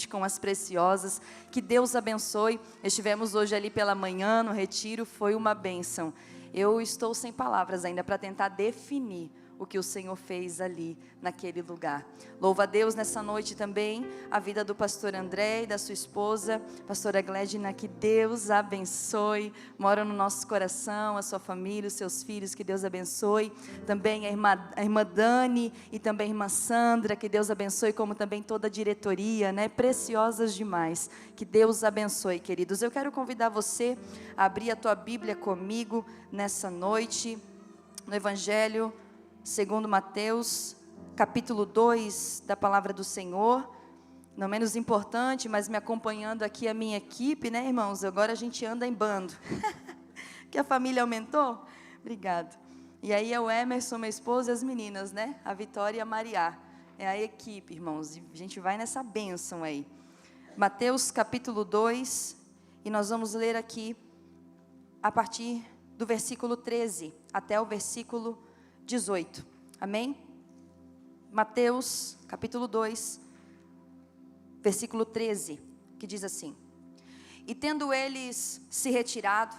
juntamente com as preciosas. Que Deus abençoe. Estivemos hoje ali pela manhã no retiro, foi uma bênção. Eu estou sem palavras ainda para tentar definir o que o Senhor fez ali naquele lugar. Louva a Deus nessa noite também a vida do pastor André e da sua esposa, pastora Gledina. Que Deus abençoe, mora no nosso coração, a sua família, os seus filhos, que Deus abençoe. Também a irmã Dani e também a irmã Sandra, que Deus abençoe, como também toda a diretoria, né? Preciosas demais. Que Deus abençoe, queridos. Eu quero convidar você a abrir a tua Bíblia comigo nessa noite, no Evangelho segundo Mateus, capítulo 2 da palavra do Senhor. Não menos importante, mas me acompanhando aqui a minha equipe, né, irmãos? Agora a gente anda em bando. Que a família aumentou? Obrigado. E aí é o Emerson, minha esposa, e as meninas, né? A Vitória e a Maria. É a equipe, irmãos. E a gente vai nessa bênção aí. Mateus capítulo 2, e nós vamos ler aqui a partir do versículo 13 até o versículo 18, amém? Mateus, capítulo 2, versículo 13, que diz assim: E tendo eles se retirado,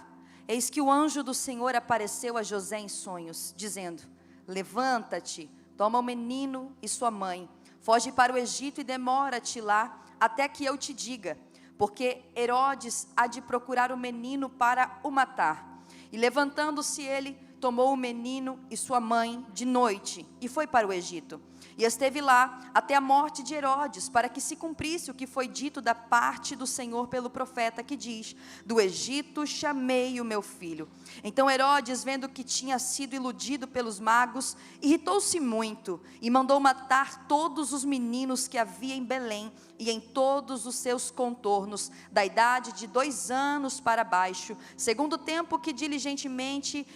eis que o anjo do Senhor apareceu a José em sonhos, dizendo: Levanta-te, toma o menino e sua mãe, foge para o Egito e demora-te lá, até que eu te diga, porque Herodes há de procurar o menino para o matar. E levantando-se ele, tomou o menino e sua mãe de noite e foi para o Egito. E esteve lá até a morte de Herodes, para que se cumprisse o que foi dito da parte do Senhor pelo profeta, que diz: Do Egito chamei o meu filho. Então Herodes, vendo que tinha sido iludido pelos magos, irritou-se muito e mandou matar todos os meninos que havia em Belém e em todos os seus contornos, da idade de 2 anos para baixo, segundo o tempo que diligentemente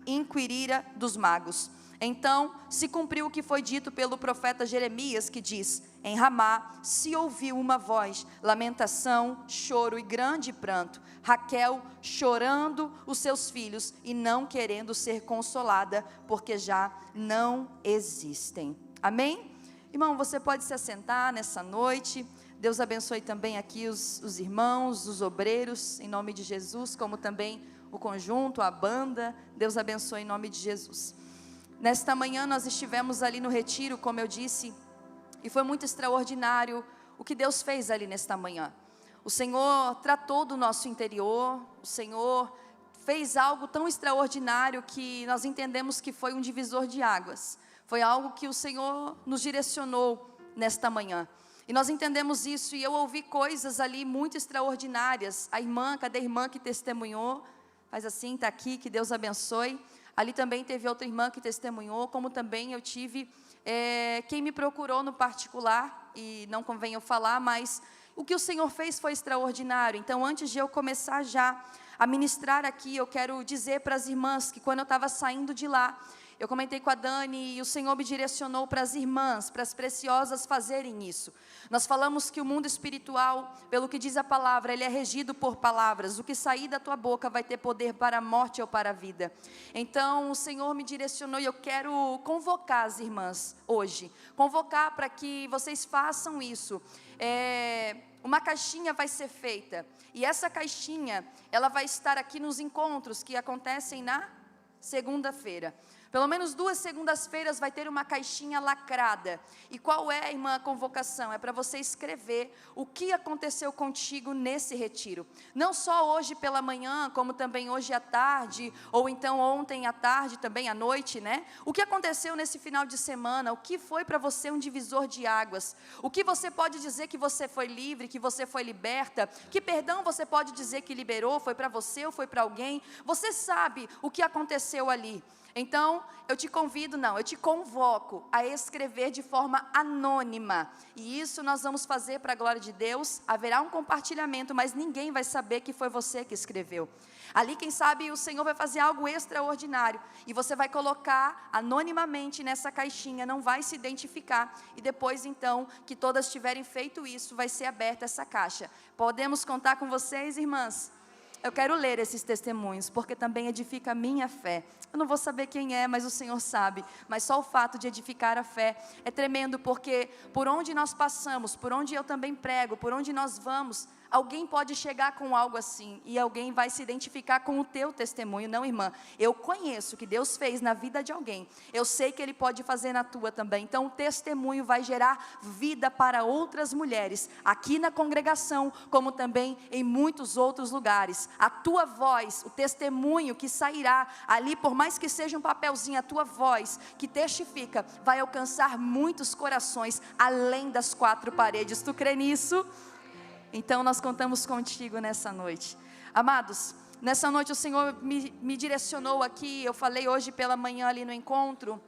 inquirira dos magos. Então se cumpriu o que foi dito pelo profeta Jeremias, que diz: Em Ramá se ouviu uma voz, lamentação, choro e grande pranto, Raquel chorando os seus filhos e não querendo ser consolada, porque já não existem. Amém? Irmão, você pode se assentar nessa noite. Deus abençoe também aqui os irmãos, os obreiros, em nome de Jesus, como também o conjunto, a banda. Deus abençoe em nome de Jesus. Nesta manhã nós estivemos ali no retiro, como eu disse, e foi muito extraordinário o que Deus fez ali nesta manhã. O Senhor tratou do nosso interior, o Senhor fez algo tão extraordinário que nós entendemos que foi um divisor de águas. Foi algo que o Senhor nos direcionou nesta manhã. E nós entendemos isso, e eu ouvi coisas ali muito extraordinárias. A irmã, cadê a irmã que testemunhou? Faz assim, está aqui, que Deus abençoe. Ali também teve outra irmã que testemunhou, como também eu tive quem me procurou no particular, e não convém eu falar, mas o que o Senhor fez foi extraordinário. Então, antes de eu começar já a ministrar aqui, eu quero dizer para as irmãs que quando eu estava saindo de lá, eu comentei com a Dani e o Senhor me direcionou para as irmãs, para as preciosas fazerem isso. Nós falamos que o mundo espiritual, pelo que diz a palavra, ele é regido por palavras. O que sair da tua boca vai ter poder para a morte ou para a vida. Então o Senhor me direcionou e eu quero convocar as irmãs hoje. Convocar para que vocês façam isso. Uma caixinha vai ser feita. E essa caixinha, ela vai estar aqui nos encontros que acontecem na segunda-feira. Pelo menos 2 segundas-feiras vai ter uma caixinha lacrada. E qual é, irmã, a convocação? É para você escrever o que aconteceu contigo nesse retiro. Não só hoje pela manhã, como também hoje à tarde, ou então ontem à tarde, também à noite, né? O que aconteceu nesse final de semana? O que foi para você um divisor de águas? O que você pode dizer que você foi livre, que você foi liberta? Que perdão você pode dizer que liberou? Foi para você ou foi para alguém? Você sabe o que aconteceu ali. Então, eu te convoco a escrever de forma anônima. E isso nós vamos fazer para a glória de Deus. Haverá um compartilhamento, mas ninguém vai saber que foi você que escreveu. Ali, quem sabe, o Senhor vai fazer algo extraordinário. E você vai colocar anonimamente nessa caixinha, não vai se identificar. E depois, então, que todas tiverem feito isso, vai ser aberta essa caixa. Podemos contar com vocês, irmãs? eu quero ler esses testemunhos, porque também edifica a minha fé. Eu não vou saber quem é, mas o Senhor sabe. Mas só o fato de edificar a fé é tremendo, porque por onde nós passamos, por onde eu também prego, por onde nós vamos, alguém pode chegar com algo assim, e alguém vai se identificar com o teu testemunho. Não, irmã, eu conheço o que Deus fez na vida de alguém, eu sei que Ele pode fazer na tua também. Então o testemunho vai gerar vida para outras mulheres, aqui na congregação, como também em muitos outros lugares. A tua voz, o testemunho que sairá ali, por mais que seja um papelzinho, a tua voz que testifica, vai alcançar muitos corações, além das quatro paredes. Tu crê nisso? Então nós contamos contigo nessa noite. Amados, nessa noite o Senhor me direcionou aqui. Eu falei hoje pela manhã ali no encontro,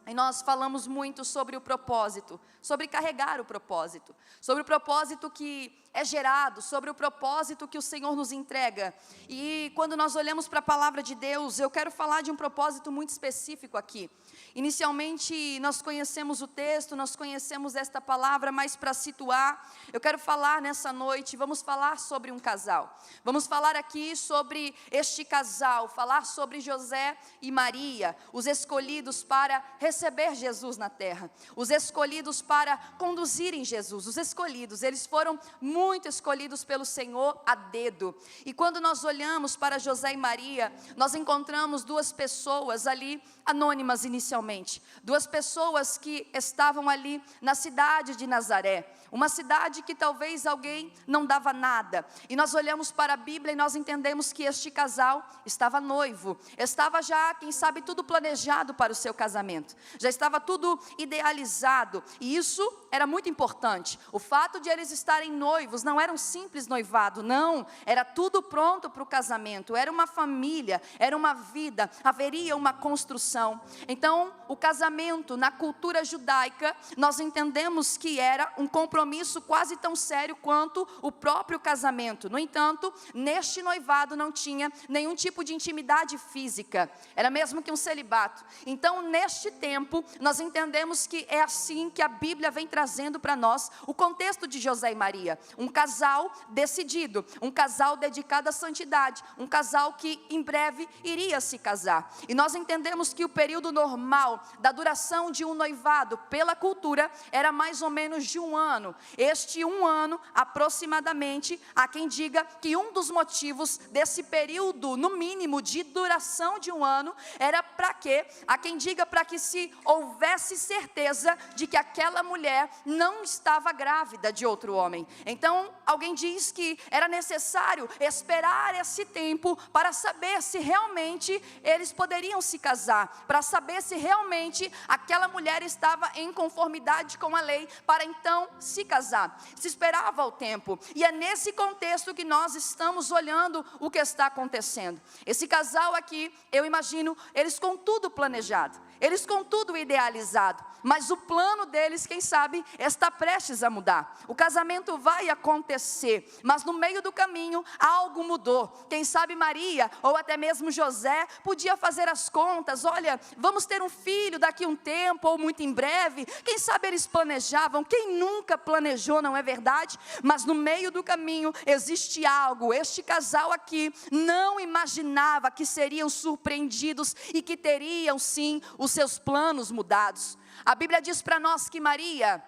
e nós falamos muito sobre o propósito, sobre carregar o propósito, sobre o propósito que é gerado, sobre o propósito que o Senhor nos entrega. E quando nós olhamos para a palavra de Deus, eu quero falar de um propósito muito específico aqui. Inicialmente nós conhecemos o texto, nós conhecemos esta palavra, mas para situar, eu quero falar nessa noite, vamos falar sobre um casal. Vamos falar aqui sobre este casal, falar sobre José e Maria, os escolhidos para receber Jesus na terra, os escolhidos para conduzirem Jesus, os escolhidos, eles foram muito escolhidos pelo Senhor a dedo. E quando nós olhamos para José e Maria, nós encontramos duas pessoas ali anônimas inicialmente, duas pessoas que estavam ali na cidade de Nazaré, uma cidade que talvez alguém não dava nada, e nós olhamos para a Bíblia e nós entendemos que este casal estava noivo, estava já, quem sabe, tudo planejado para o seu casamento, já estava tudo idealizado, e isso era muito importante. O fato de eles estarem noivos não era um simples noivado, não, era tudo pronto para o casamento, era uma família, era uma vida, haveria uma construção. Então, o casamento na cultura judaica, nós entendemos que era um compromisso quase tão sério quanto o próprio casamento. No entanto, neste noivado não tinha nenhum tipo de intimidade física, era mesmo que um celibato. Então, neste tempo, nós entendemos que é assim que a Bíblia vem trazendo para nós o contexto de José e Maria, um casal decidido, um casal dedicado à santidade, um casal que em breve iria se casar. E nós entendemos que o período normal da duração de um noivado pela cultura era mais ou menos de 1 ano. Este 1 ano aproximadamente, há quem diga que um dos motivos desse período, no mínimo de duração de 1 ano, era para quê? Há quem diga para que se houvesse certeza de que aquela mulher não estava grávida de outro homem. Então alguém diz que era necessário esperar esse tempo para saber se realmente eles poderiam se casar, para saber se realmente aquela mulher estava em conformidade com a lei, para então se casar. Se esperava o tempo, e é nesse contexto que nós estamos olhando o que está acontecendo. Esse casal aqui, eu imagino, eles com tudo planejado, eles com tudo idealizado, mas o plano deles, quem sabe, está prestes a mudar. O casamento vai acontecer, mas no meio do caminho algo mudou. Quem sabe Maria, ou até mesmo José, podia fazer as contas, olha, vamos ter um filho daqui a um tempo, ou muito em breve. Quem sabe eles planejavam, quem nunca planejou, não é verdade? Mas no meio do caminho existe algo. Este casal aqui não imaginava que seriam surpreendidos e que teriam sim os seus planos mudados. A Bíblia diz para nós que Maria,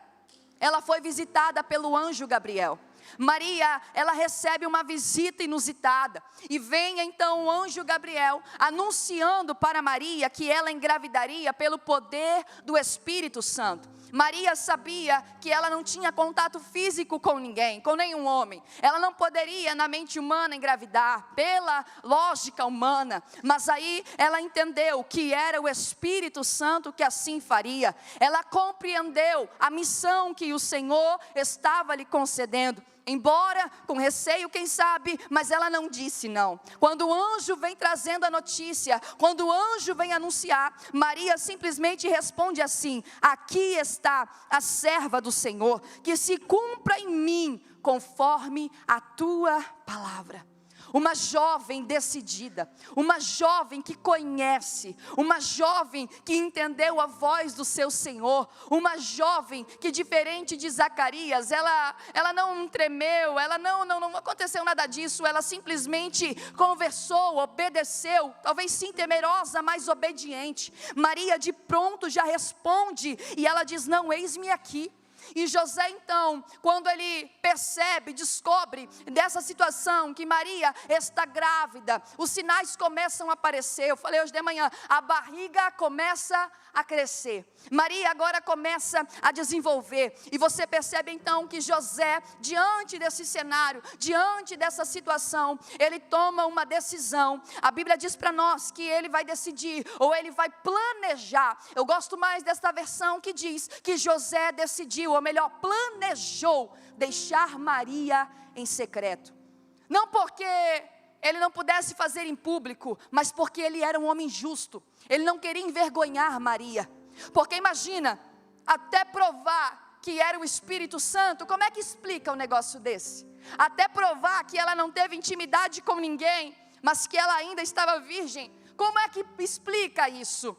ela foi visitada pelo anjo Gabriel. Maria, ela recebe uma visita inusitada, e vem então o anjo Gabriel anunciando para Maria que ela engravidaria pelo poder do Espírito Santo. Maria sabia que ela não tinha contato físico com ninguém, com nenhum homem. Ela não poderia, na mente humana, engravidar, pela lógica humana. Mas aí ela entendeu que era o Espírito Santo que assim faria. Ela compreendeu a missão que o Senhor estava lhe concedendo. Embora com receio, quem sabe, mas ela não disse não. Quando o anjo vem trazendo a notícia, quando o anjo vem anunciar, Maria simplesmente responde assim: aqui está a serva do Senhor, que se cumpra em mim conforme a tua palavra. uma jovem decidida, uma jovem que conhece, uma jovem que entendeu a voz do seu Senhor, uma jovem que, diferente de Zacarias, ela não tremeu, ela não aconteceu nada disso, ela simplesmente conversou, obedeceu, talvez sim temerosa, mas obediente. Maria de pronto já responde, e ela diz: não, eis-me aqui. E José então, quando ele percebe, descobre dessa situação que Maria está grávida, os sinais começam a aparecer. Eu falei hoje de manhã, a barriga começa a crescer, Maria agora começa a desenvolver, e você percebe então que José, diante desse cenário, diante dessa situação, ele toma uma decisão. A Bíblia diz para nós que ele vai decidir, ou ele vai planejar. Eu gosto mais desta versão que diz que José decidiu, ou melhor, planejou deixar Maria em secreto. Não porque ele não pudesse fazer em público, mas porque ele era um homem justo. Ele não queria envergonhar Maria. Porque imagina, até provar que era o Espírito Santo, como é que explica um negócio desse? Até provar que ela não teve intimidade com ninguém, mas que ela ainda estava virgem, como é que explica isso?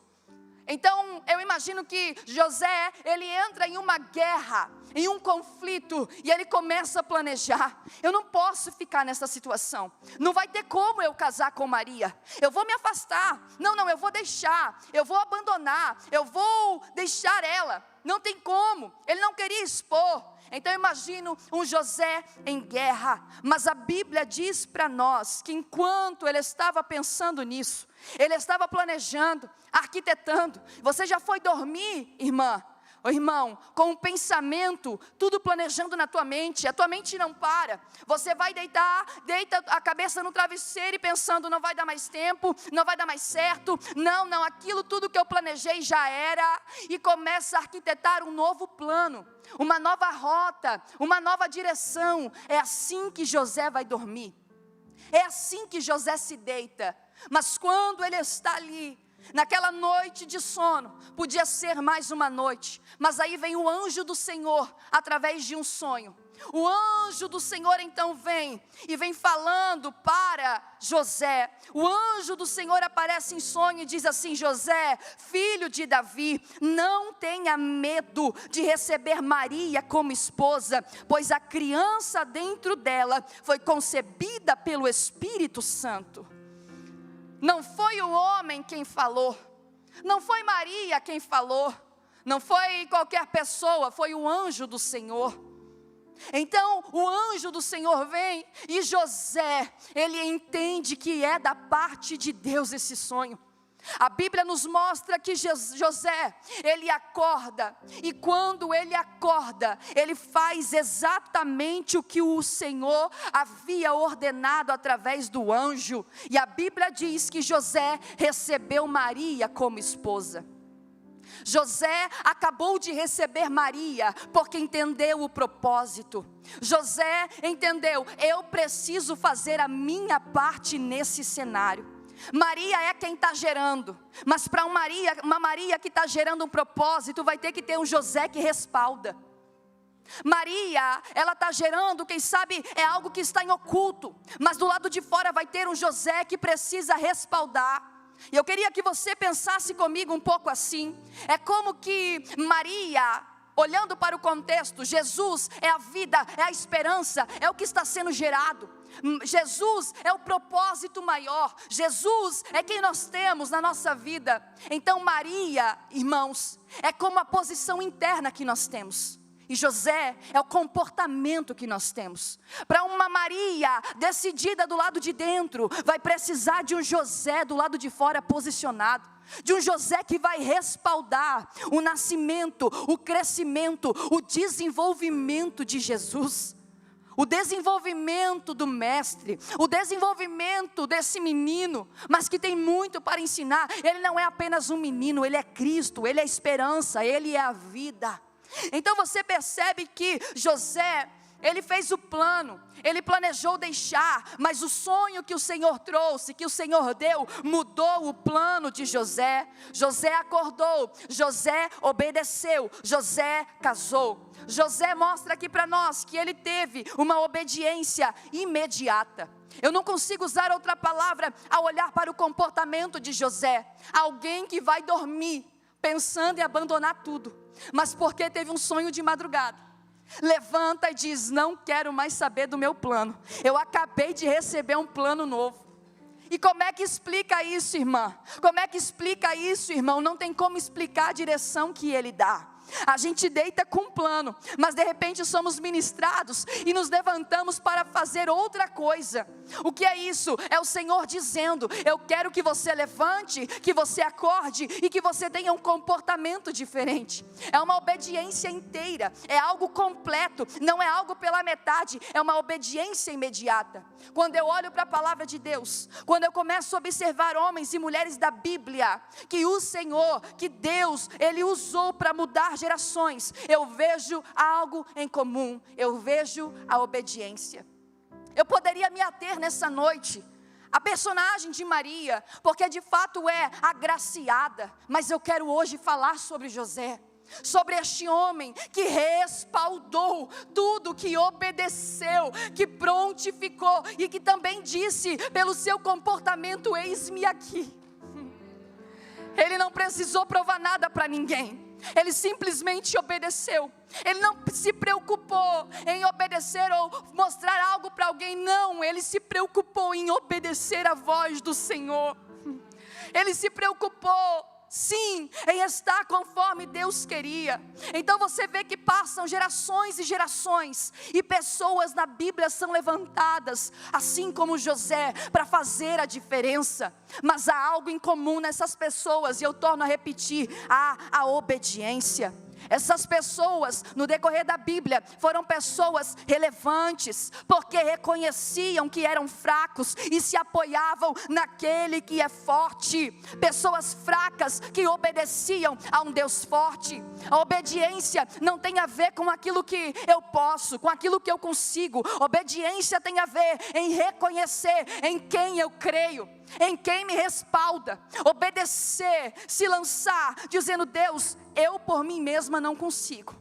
Então, eu imagino que José, ele entra em uma guerra, em um conflito, e ele começa a planejar. Eu não posso ficar nessa situação, não vai ter como eu casar com Maria, eu vou me afastar, não, eu vou deixar, eu vou abandonar, eu vou deixar ela, não tem como, ele não queria expor. Então eu imagino um José em guerra, mas a Bíblia diz para nós que enquanto ele estava pensando nisso, ele estava planejando, arquitetando. Você já foi dormir, irmã? Ô irmão, com um pensamento, tudo planejando na tua mente, a tua mente não para. Você vai deitar, deita a cabeça no travesseiro e pensando, não vai dar mais tempo, não vai dar mais certo, não, aquilo tudo que eu planejei já era, e começa a arquitetar um novo plano, uma nova rota, uma nova direção. É assim que José vai dormir, é assim que José se deita. Mas quando ele está ali, naquela noite de sono, podia ser mais uma noite, mas aí vem o anjo do Senhor, através de um sonho. O anjo do Senhor então vem, e vem falando para José. O anjo do Senhor aparece em sonho e diz assim: José, filho de Davi, não tenha medo de receber Maria como esposa, pois a criança dentro dela foi concebida pelo Espírito Santo. Não foi o homem quem falou, não foi Maria quem falou, não foi qualquer pessoa, foi o anjo do Senhor. Então o anjo do Senhor vem, e José, ele entende que é da parte de Deus esse sonho. A Bíblia nos mostra que José, ele acorda, e quando ele acorda, ele faz exatamente o que o Senhor havia ordenado através do anjo. E a Bíblia diz que José recebeu Maria como esposa. José acabou de receber Maria, porque entendeu o propósito. José entendeu, eu preciso fazer a minha parte nesse cenário. Maria é quem está gerando, mas para uma Maria que está gerando um propósito, vai ter que ter um José que respalda. Maria, ela está gerando, quem sabe é algo que está em oculto, mas do lado de fora vai ter um José que precisa respaldar. E eu queria que você pensasse comigo um pouco assim. É como que Maria, olhando para o contexto, Jesus é a vida, é a esperança, é o que está sendo gerado. Jesus é o propósito maior, Jesus é quem nós temos na nossa vida. Então Maria, irmãos, é como a posição interna que nós temos, e José é o comportamento que nós temos. Para uma Maria decidida do lado de dentro, vai precisar de um José do lado de fora posicionado, de um José que vai respaldar o nascimento, o crescimento, o desenvolvimento de Jesus. O desenvolvimento do mestre, o desenvolvimento desse menino, mas que tem muito para ensinar. Ele não é apenas um menino, ele é Cristo, ele é a esperança, ele é a vida. Então você percebe que José, ele fez o plano, ele planejou deixar, mas o sonho que o Senhor trouxe, que o Senhor deu, mudou o plano de José. José acordou, José obedeceu, José casou. José mostra aqui para nós que ele teve uma obediência imediata. Eu não consigo usar outra palavra ao olhar para o comportamento de José. Alguém que vai dormir pensando em abandonar tudo, mas porque teve um sonho de madrugada, levanta e diz: não quero mais saber do meu plano, eu acabei de receber um plano novo. E como é que explica isso, irmã? Como é que explica isso, irmão? Não tem como explicar a direção que ele dá. A gente deita com um plano, mas de repente somos ministrados e nos levantamos para fazer outra coisa. O que é isso? É o Senhor dizendo: eu quero que você levante, que você acorde e que você tenha um comportamento diferente. É uma obediência inteira, é algo completo, não é algo pela metade, é uma obediência imediata. Quando eu olho para a palavra de Deus, quando eu começo a observar homens e mulheres da Bíblia, que o Senhor, que Deus, Ele usou para mudar gerações, eu vejo algo em comum, eu vejo a obediência. Eu poderia me ater nessa noite a personagem de Maria, porque de fato é agraciada, mas eu quero hoje falar sobre José, sobre este homem que respaldou tudo, que obedeceu, que prontificou e que também disse pelo seu comportamento: eis-me aqui. Ele não precisou provar nada para ninguém. Ele simplesmente obedeceu. Ele não se preocupou em obedecer ou mostrar algo para alguém. Não, ele se preocupou em obedecer a voz do Senhor. Ele se preocupou, sim, em estar conforme Deus queria. Então você vê que passam gerações e gerações, e pessoas na Bíblia são levantadas, assim como José, para fazer a diferença. Mas há algo em comum nessas pessoas, e eu torno a repetir: há a obediência. Essas pessoas, no decorrer da Bíblia, foram pessoas relevantes, porque reconheciam que eram fracos e se apoiavam naquele que é forte. Pessoas fracas que obedeciam a um Deus forte. A obediência não tem a ver com aquilo que eu posso, com aquilo que eu consigo. Obediência tem a ver em reconhecer em quem eu creio, em quem me respalda. Obedecer, se lançar, dizendo: Deus, eu por mim mesma não consigo.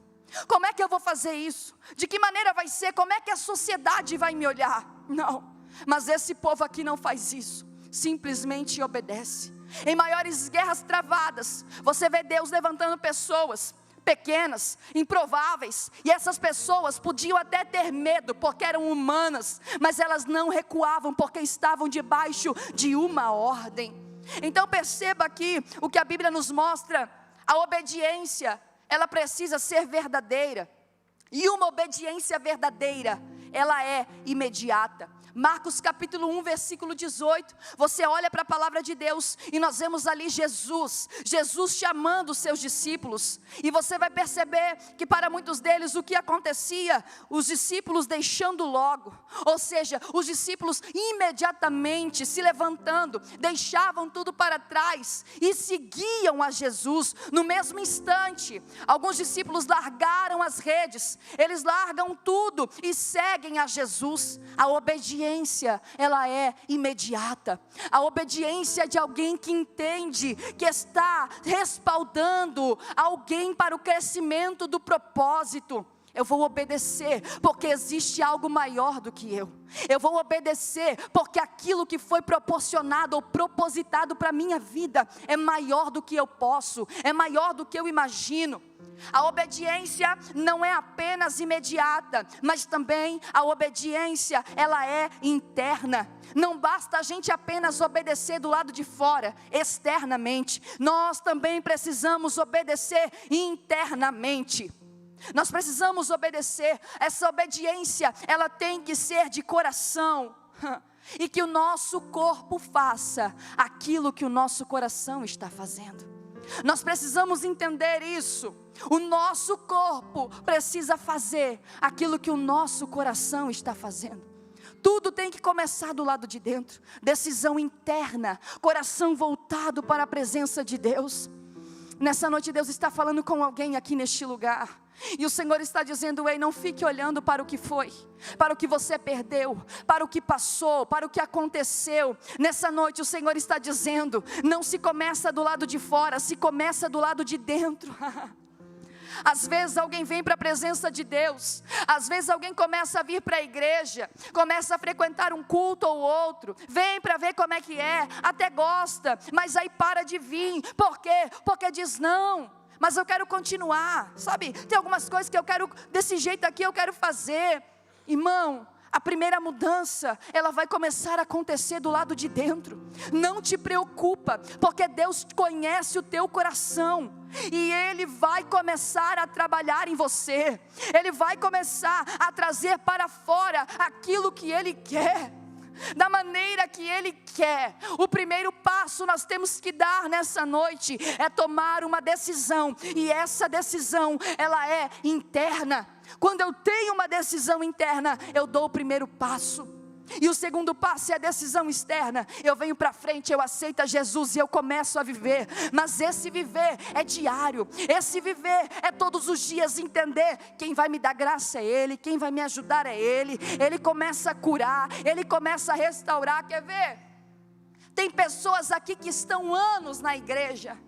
Como é que eu vou fazer isso? De que maneira vai ser? Como é que a sociedade vai me olhar? Não, mas esse povo aqui não faz isso, simplesmente obedece. Em maiores guerras travadas, você vê Deus levantando pessoas pequenas, improváveis, e essas pessoas podiam até ter medo, porque eram humanas, mas elas não recuavam, porque estavam debaixo de uma ordem. Então perceba aqui o que a Bíblia nos mostra: a obediência, ela precisa ser verdadeira, e uma obediência verdadeira, ela é imediata. Marcos capítulo 1, versículo 18, você olha para a palavra de Deus, e nós vemos ali Jesus chamando os seus discípulos, e você vai perceber que para muitos deles o que acontecia, os discípulos deixando logo, ou seja, os discípulos imediatamente se levantando, deixavam tudo para trás, e seguiam a Jesus, no mesmo instante. Alguns discípulos largaram as redes, eles largam tudo, e seguem a Jesus. A obediência, ela é imediata. A obediência de alguém que entende, que está respaldando alguém para o crescimento do propósito. Eu vou obedecer porque existe algo maior do que eu. Eu vou obedecer porque aquilo que foi proporcionado ou propositado para a minha vida é maior do que eu posso, é maior do que eu imagino. A obediência não é apenas imediata, mas também a obediência, ela é interna. Não basta a gente apenas obedecer do lado de fora, externamente. Nós também precisamos obedecer internamente. Nós precisamos obedecer. Essa obediência, ela tem que ser de coração, e que o nosso corpo faça aquilo que o nosso coração está fazendo. Nós precisamos entender isso. O nosso corpo precisa fazer aquilo que o nosso coração está fazendo. Tudo tem que começar do lado de dentro. Decisão interna, coração voltado para a presença de Deus. Nessa noite Deus está falando com alguém aqui neste lugar. E o Senhor está dizendo: ei, não fique olhando para o que foi, para o que você perdeu, para o que passou, para o que aconteceu. Nessa noite o Senhor está dizendo: não se começa do lado de fora, se começa do lado de dentro. Às vezes alguém vem para a presença de Deus, às vezes alguém começa a vir para a igreja, começa a frequentar um culto ou outro, vem para ver como é que é, até gosta, mas aí para de vir. Por quê? Porque diz: não, mas eu quero continuar, sabe? Tem algumas coisas que eu quero, desse jeito aqui eu quero fazer. Irmão, a primeira mudança, ela vai começar a acontecer do lado de dentro. Não te preocupa, porque Deus conhece o teu coração, e Ele vai começar a trabalhar em você. Ele vai começar a trazer para fora aquilo que Ele quer, da maneira que Ele quer. O primeiro passo nós temos que dar nessa noite é tomar uma decisão, e essa decisão, ela é interna. Quando eu tenho uma decisão interna, eu dou o primeiro passo. E o segundo passo é a decisão externa. Eu venho para frente, eu aceito a Jesus e eu começo a viver. Mas esse viver é diário, esse viver é todos os dias entender: quem vai me dar graça é Ele, quem vai me ajudar é Ele. Ele começa a curar, Ele começa a restaurar. Quer ver? Tem pessoas aqui que estão anos na igreja,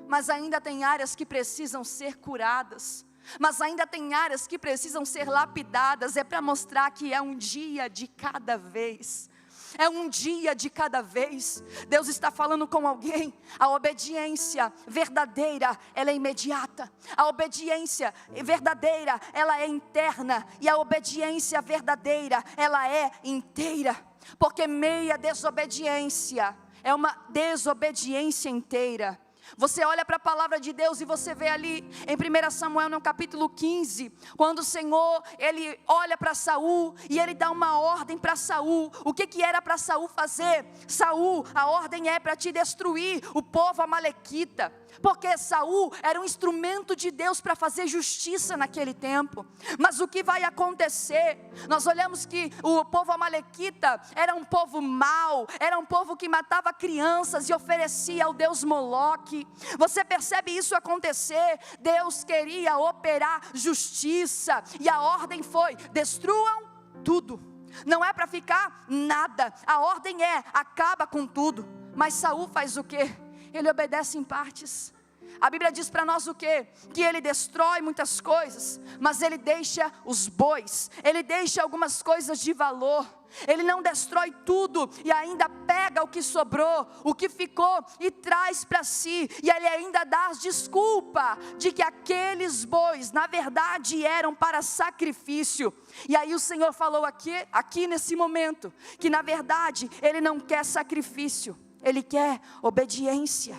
mas ainda tem áreas que precisam ser curadas, mas ainda tem áreas que precisam ser lapidadas. É para mostrar que é um dia de cada vez. É um dia de cada vez. Deus está falando com alguém. A obediência verdadeira, ela é imediata. A obediência verdadeira, ela é interna. E a obediência verdadeira, ela é inteira. Porque meia desobediência é uma desobediência inteira. Você olha para a palavra de Deus e você vê ali em 1 Samuel no capítulo 15, quando o Senhor, Ele olha para Saul e Ele dá uma ordem para Saul. O que era para Saul fazer? Saul, a ordem é para te destruir o povo amalequita, porque Saul era um instrumento de Deus para fazer justiça naquele tempo. Mas o que vai acontecer? Nós olhamos que o povo amalequita era um povo mau, era um povo que matava crianças e oferecia ao deus Moloque. Você percebe isso acontecer? Deus queria operar justiça, e a ordem foi: destruam tudo. Não é para ficar nada, a ordem é: acaba com tudo. Mas Saul faz o quê? Ele obedece em partes. A Bíblia diz para nós o quê? Que ele destrói muitas coisas, mas ele deixa os bois, ele deixa algumas coisas de valor. Ele não destrói tudo e ainda pega o que sobrou, o que ficou, e traz para si. E ele ainda dá as desculpa de que aqueles bois na verdade eram para sacrifício. E aí o Senhor falou aqui nesse momento, que na verdade Ele não quer sacrifício, Ele quer obediência.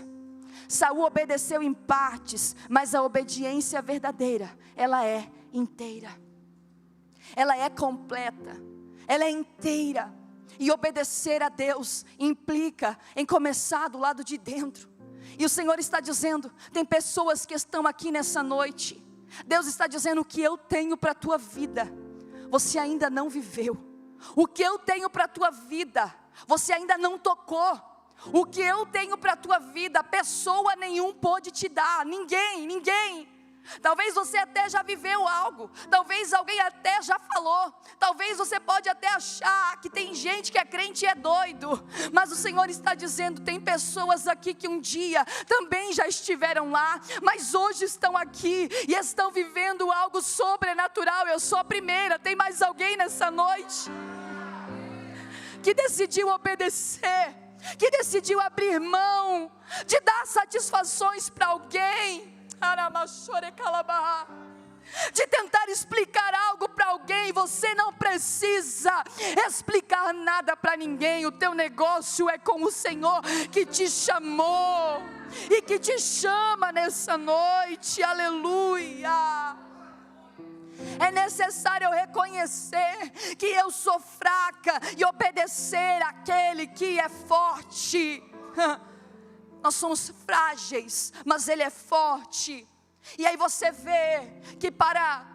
Saul obedeceu em partes, mas a obediência verdadeira, ela é inteira, ela é completa, ela é inteira. E obedecer a Deus implica em começar do lado de dentro. E o Senhor está dizendo: tem pessoas que estão aqui nessa noite, Deus está dizendo: o que eu tenho para a tua vida, você ainda não viveu. O que eu tenho para a tua vida, você ainda não tocou. O que eu tenho para a tua vida, pessoa nenhum pôde te dar, ninguém. Talvez você até já viveu algo, talvez alguém até já falou, talvez você pode até achar que tem gente que é crente e é doido, mas o Senhor está dizendo: tem pessoas aqui que um dia também já estiveram lá, mas hoje estão aqui e estão vivendo algo sobrenatural. Eu sou a primeira. Tem mais alguém nessa noite que decidiu obedecer, que decidiu abrir mão de dar satisfações para alguém, de tentar explicar algo para alguém? Você não precisa explicar nada para ninguém. O teu negócio é com o Senhor que te chamou e que te chama nessa noite. Aleluia. É necessário eu reconhecer que eu sou fraca e obedecer àquele que é forte. Nós somos frágeis, mas Ele é forte. E aí você vê que para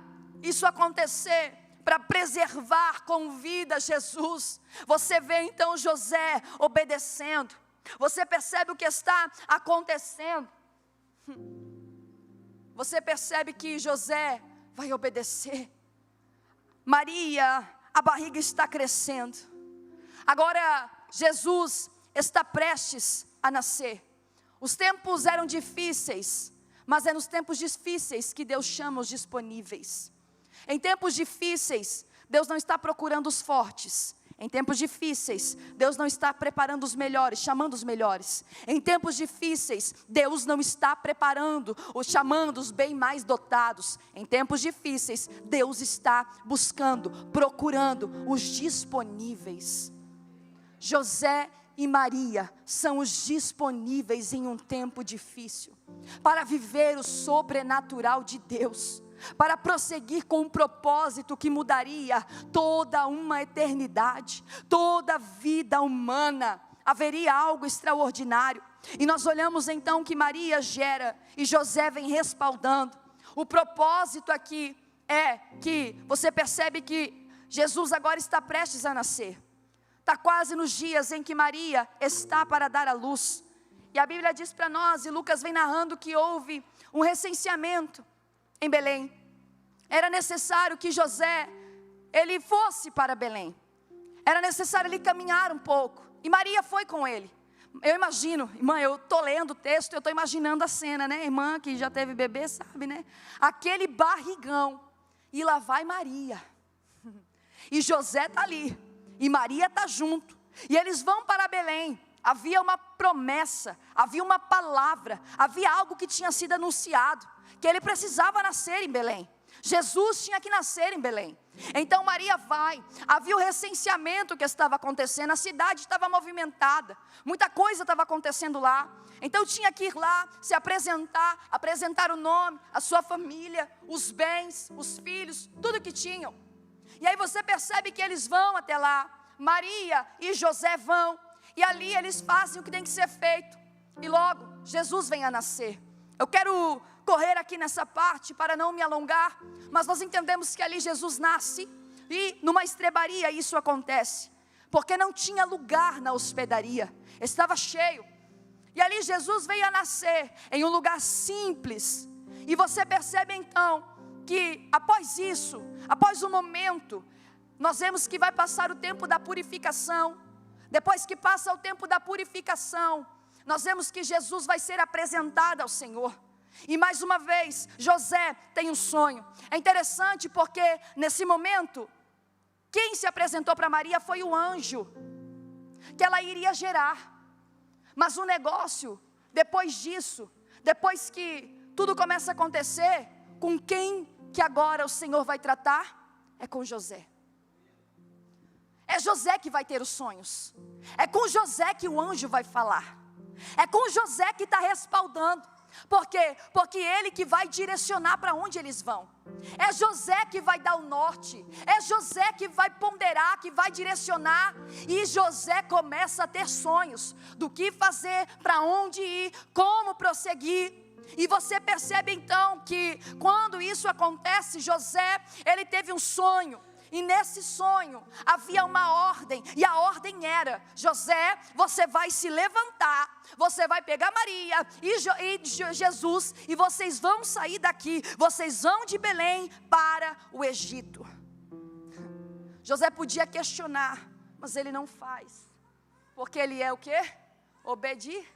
isso acontecer, para preservar com vida Jesus, você vê então José obedecendo. Você percebe o que está acontecendo. Você percebe que José vai obedecer. Maria, a barriga está crescendo. Agora Jesus está prestes a nascer. Os tempos eram difíceis, mas é nos tempos difíceis que Deus chama os disponíveis. Em tempos difíceis, Deus não está procurando os fortes. Em tempos difíceis, Deus não está preparando os melhores, chamando os melhores. Em tempos difíceis, Deus não está preparando ou chamando os bem mais dotados. Em tempos difíceis, Deus está buscando, procurando os disponíveis. José e Maria são os disponíveis em um tempo difícil, para viver o sobrenatural de Deus, para prosseguir com um propósito que mudaria toda uma eternidade, toda a vida humana. Haveria algo extraordinário. E nós olhamos então que Maria gera e José vem respaldando. O propósito aqui é que você percebe que Jesus agora está prestes a nascer. Está quase nos dias em que Maria está para dar à luz. E a Bíblia diz para nós, e Lucas vem narrando, que houve um recenseamento em Belém. Era necessário que José, ele fosse para Belém. Era necessário ele caminhar um pouco. E Maria foi com ele. Eu imagino, irmã, eu estou lendo o texto, eu estou imaginando a cena, né? Irmã que já teve bebê sabe, né? Aquele barrigão. E lá vai Maria. E José está ali. E Maria está junto. E eles vão para Belém. Havia uma promessa, havia uma palavra, havia algo que tinha sido anunciado, que ele precisava nascer em Belém. Jesus tinha que nascer em Belém. Então Maria vai. Havia o recenseamento que estava acontecendo. A cidade estava movimentada. Muita coisa estava acontecendo lá. Então tinha que ir lá, se apresentar, apresentar o nome, a sua família, os bens, os filhos, tudo que tinham. E aí você percebe que eles vão até lá. Maria e José vão. E ali eles fazem o que tem que ser feito. E logo Jesus vem a nascer. Eu quero correr aqui nessa parte para não me alongar, mas nós entendemos que ali Jesus nasce e numa estrebaria isso acontece, porque não tinha lugar na hospedaria, estava cheio, e ali Jesus veio a nascer em um lugar simples. E você percebe então que após isso, após o momento, nós vemos que vai passar o tempo da purificação. Depois que passa o tempo da purificação, nós vemos que Jesus vai ser apresentado ao Senhor. E mais uma vez, José tem um sonho. É interessante porque nesse momento, quem se apresentou para Maria foi o anjo, que ela iria gerar. Mas o negócio, depois disso, depois que tudo começa a acontecer, com quem que agora o Senhor vai tratar? É com José. É José que vai ter os sonhos. É com José que o anjo vai falar. É com José que está respaldando. Por quê? Porque ele que vai direcionar para onde eles vão. É José que vai dar o norte. É José que vai ponderar, que vai direcionar. E José começa a ter sonhos do que fazer, para onde ir, como prosseguir. E você percebe então que quando isso acontece, José, ele teve um sonho. E nesse sonho havia uma ordem, e a ordem era: José, você vai se levantar, você vai pegar Maria e Jesus, e vocês vão sair daqui, vocês vão de Belém para o Egito. José podia questionar, mas ele não faz, porque ele é o quê? Obedir.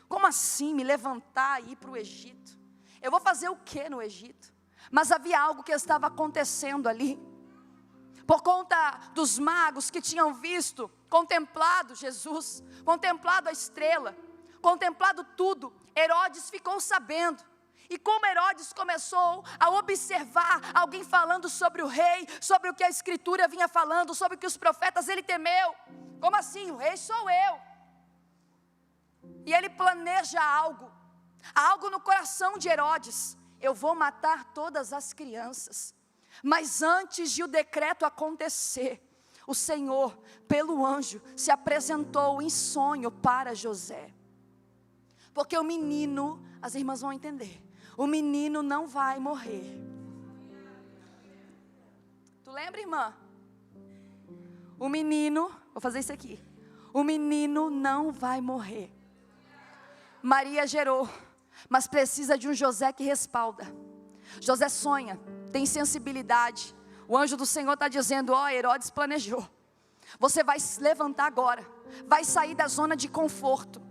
Como assim me levantar e ir para o Egito? Eu vou fazer o quê no Egito? Mas havia algo que estava acontecendo ali. Por conta dos magos que tinham visto, contemplado Jesus, contemplado a estrela, contemplado tudo, Herodes ficou sabendo. E como Herodes começou a observar alguém falando sobre o rei, sobre o que a Escritura vinha falando, sobre o que os profetas, ele temeu. Como assim? O rei sou eu. E ele planeja algo no coração de Herodes. Eu vou matar todas as crianças. Mas antes de o decreto acontecer, o Senhor, pelo anjo, se apresentou em sonho para José. Porque o menino, as irmãs vão entender, o menino não vai morrer. Tu lembra, irmã? O menino, vou fazer isso aqui. O menino não vai morrer. Maria gerou, mas precisa de um José que respalda. José sonha, tem sensibilidade. O anjo do Senhor está dizendo: ó, Herodes planejou. Você vai se levantar agora, vai sair da zona de conforto.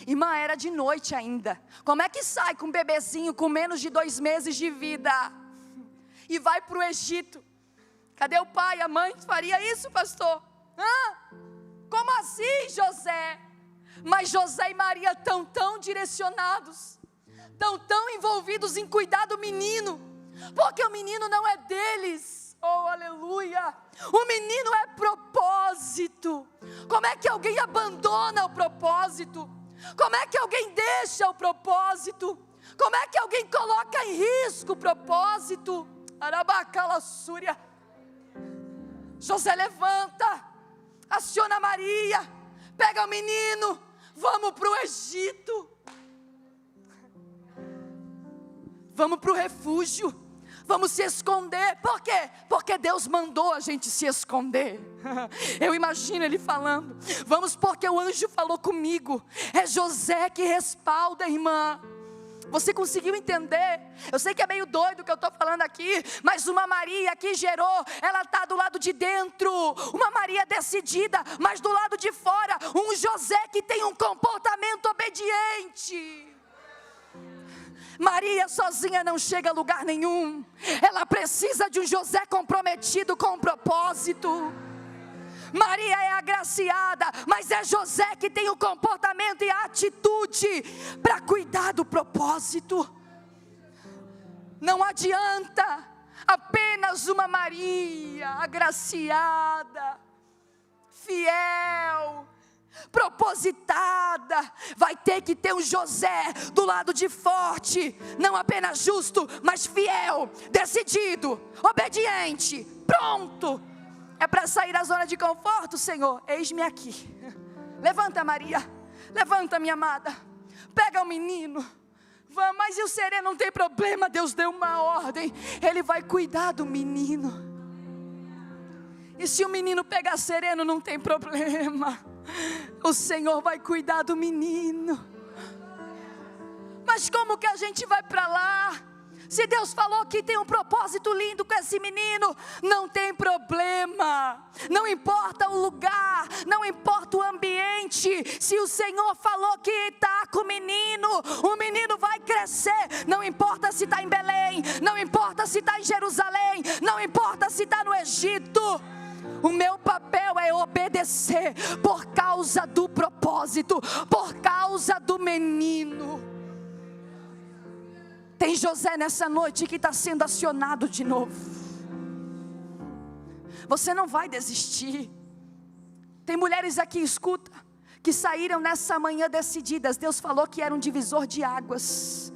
Irmã, era de noite ainda. Como é que sai com um bebezinho com menos de 2 meses de vida? E vai para o Egito. Cadê o pai, a mãe? Faria isso, pastor? Como assim, José? Mas José e Maria estão tão direcionados, estão tão envolvidos em cuidar do menino, porque o menino não é deles. Oh, aleluia. O menino é propósito. Como é que alguém abandona o propósito? Como é que alguém deixa o propósito? Como é que alguém coloca em risco o propósito? Arabacalassúria. José levanta, aciona Maria, pega o menino, vamos para o Egito. Vamos para o refúgio. Vamos se esconder. Por quê? Porque Deus mandou a gente se esconder. Eu imagino ele falando: vamos porque o anjo falou comigo. É José que respalda, irmã. Você conseguiu entender? Eu sei que é meio doido o que eu estou falando aqui, mas uma Maria que gerou, ela está do lado de dentro. Uma Maria decidida, mas do lado de fora, um José que tem um comportamento obediente. Maria sozinha não chega a lugar nenhum. Ela precisa de um José comprometido com o propósito. Maria é agraciada, mas é José que tem o comportamento e a atitude para cuidar do propósito. Não adianta apenas uma Maria agraciada, fiel, propositada. Vai ter que ter um José do lado de forte, não apenas justo, mas fiel, decidido, obediente, pronto. É para sair da zona de conforto, Senhor? Eis-me aqui. Levanta, Maria, levanta, minha amada, pega o menino. Vamos, mas e o sereno? Não tem problema, Deus deu uma ordem, Ele vai cuidar do menino. E se o menino pegar sereno, não tem problema, o Senhor vai cuidar do menino. Mas como que a gente vai para lá? Se Deus falou que tem um propósito lindo com esse menino, não tem problema. Não importa o lugar, não importa o ambiente. Se o Senhor falou que está com o menino vai crescer. Não importa se está em Belém, não importa se está em Jerusalém, não importa se está no Egito. O meu papel é obedecer por causa do propósito, por causa do menino. Tem José nessa noite que está sendo acionado de novo. Você não vai desistir. Tem mulheres aqui, escuta, que saíram nessa manhã decididas. Deus falou que era um divisor de águas.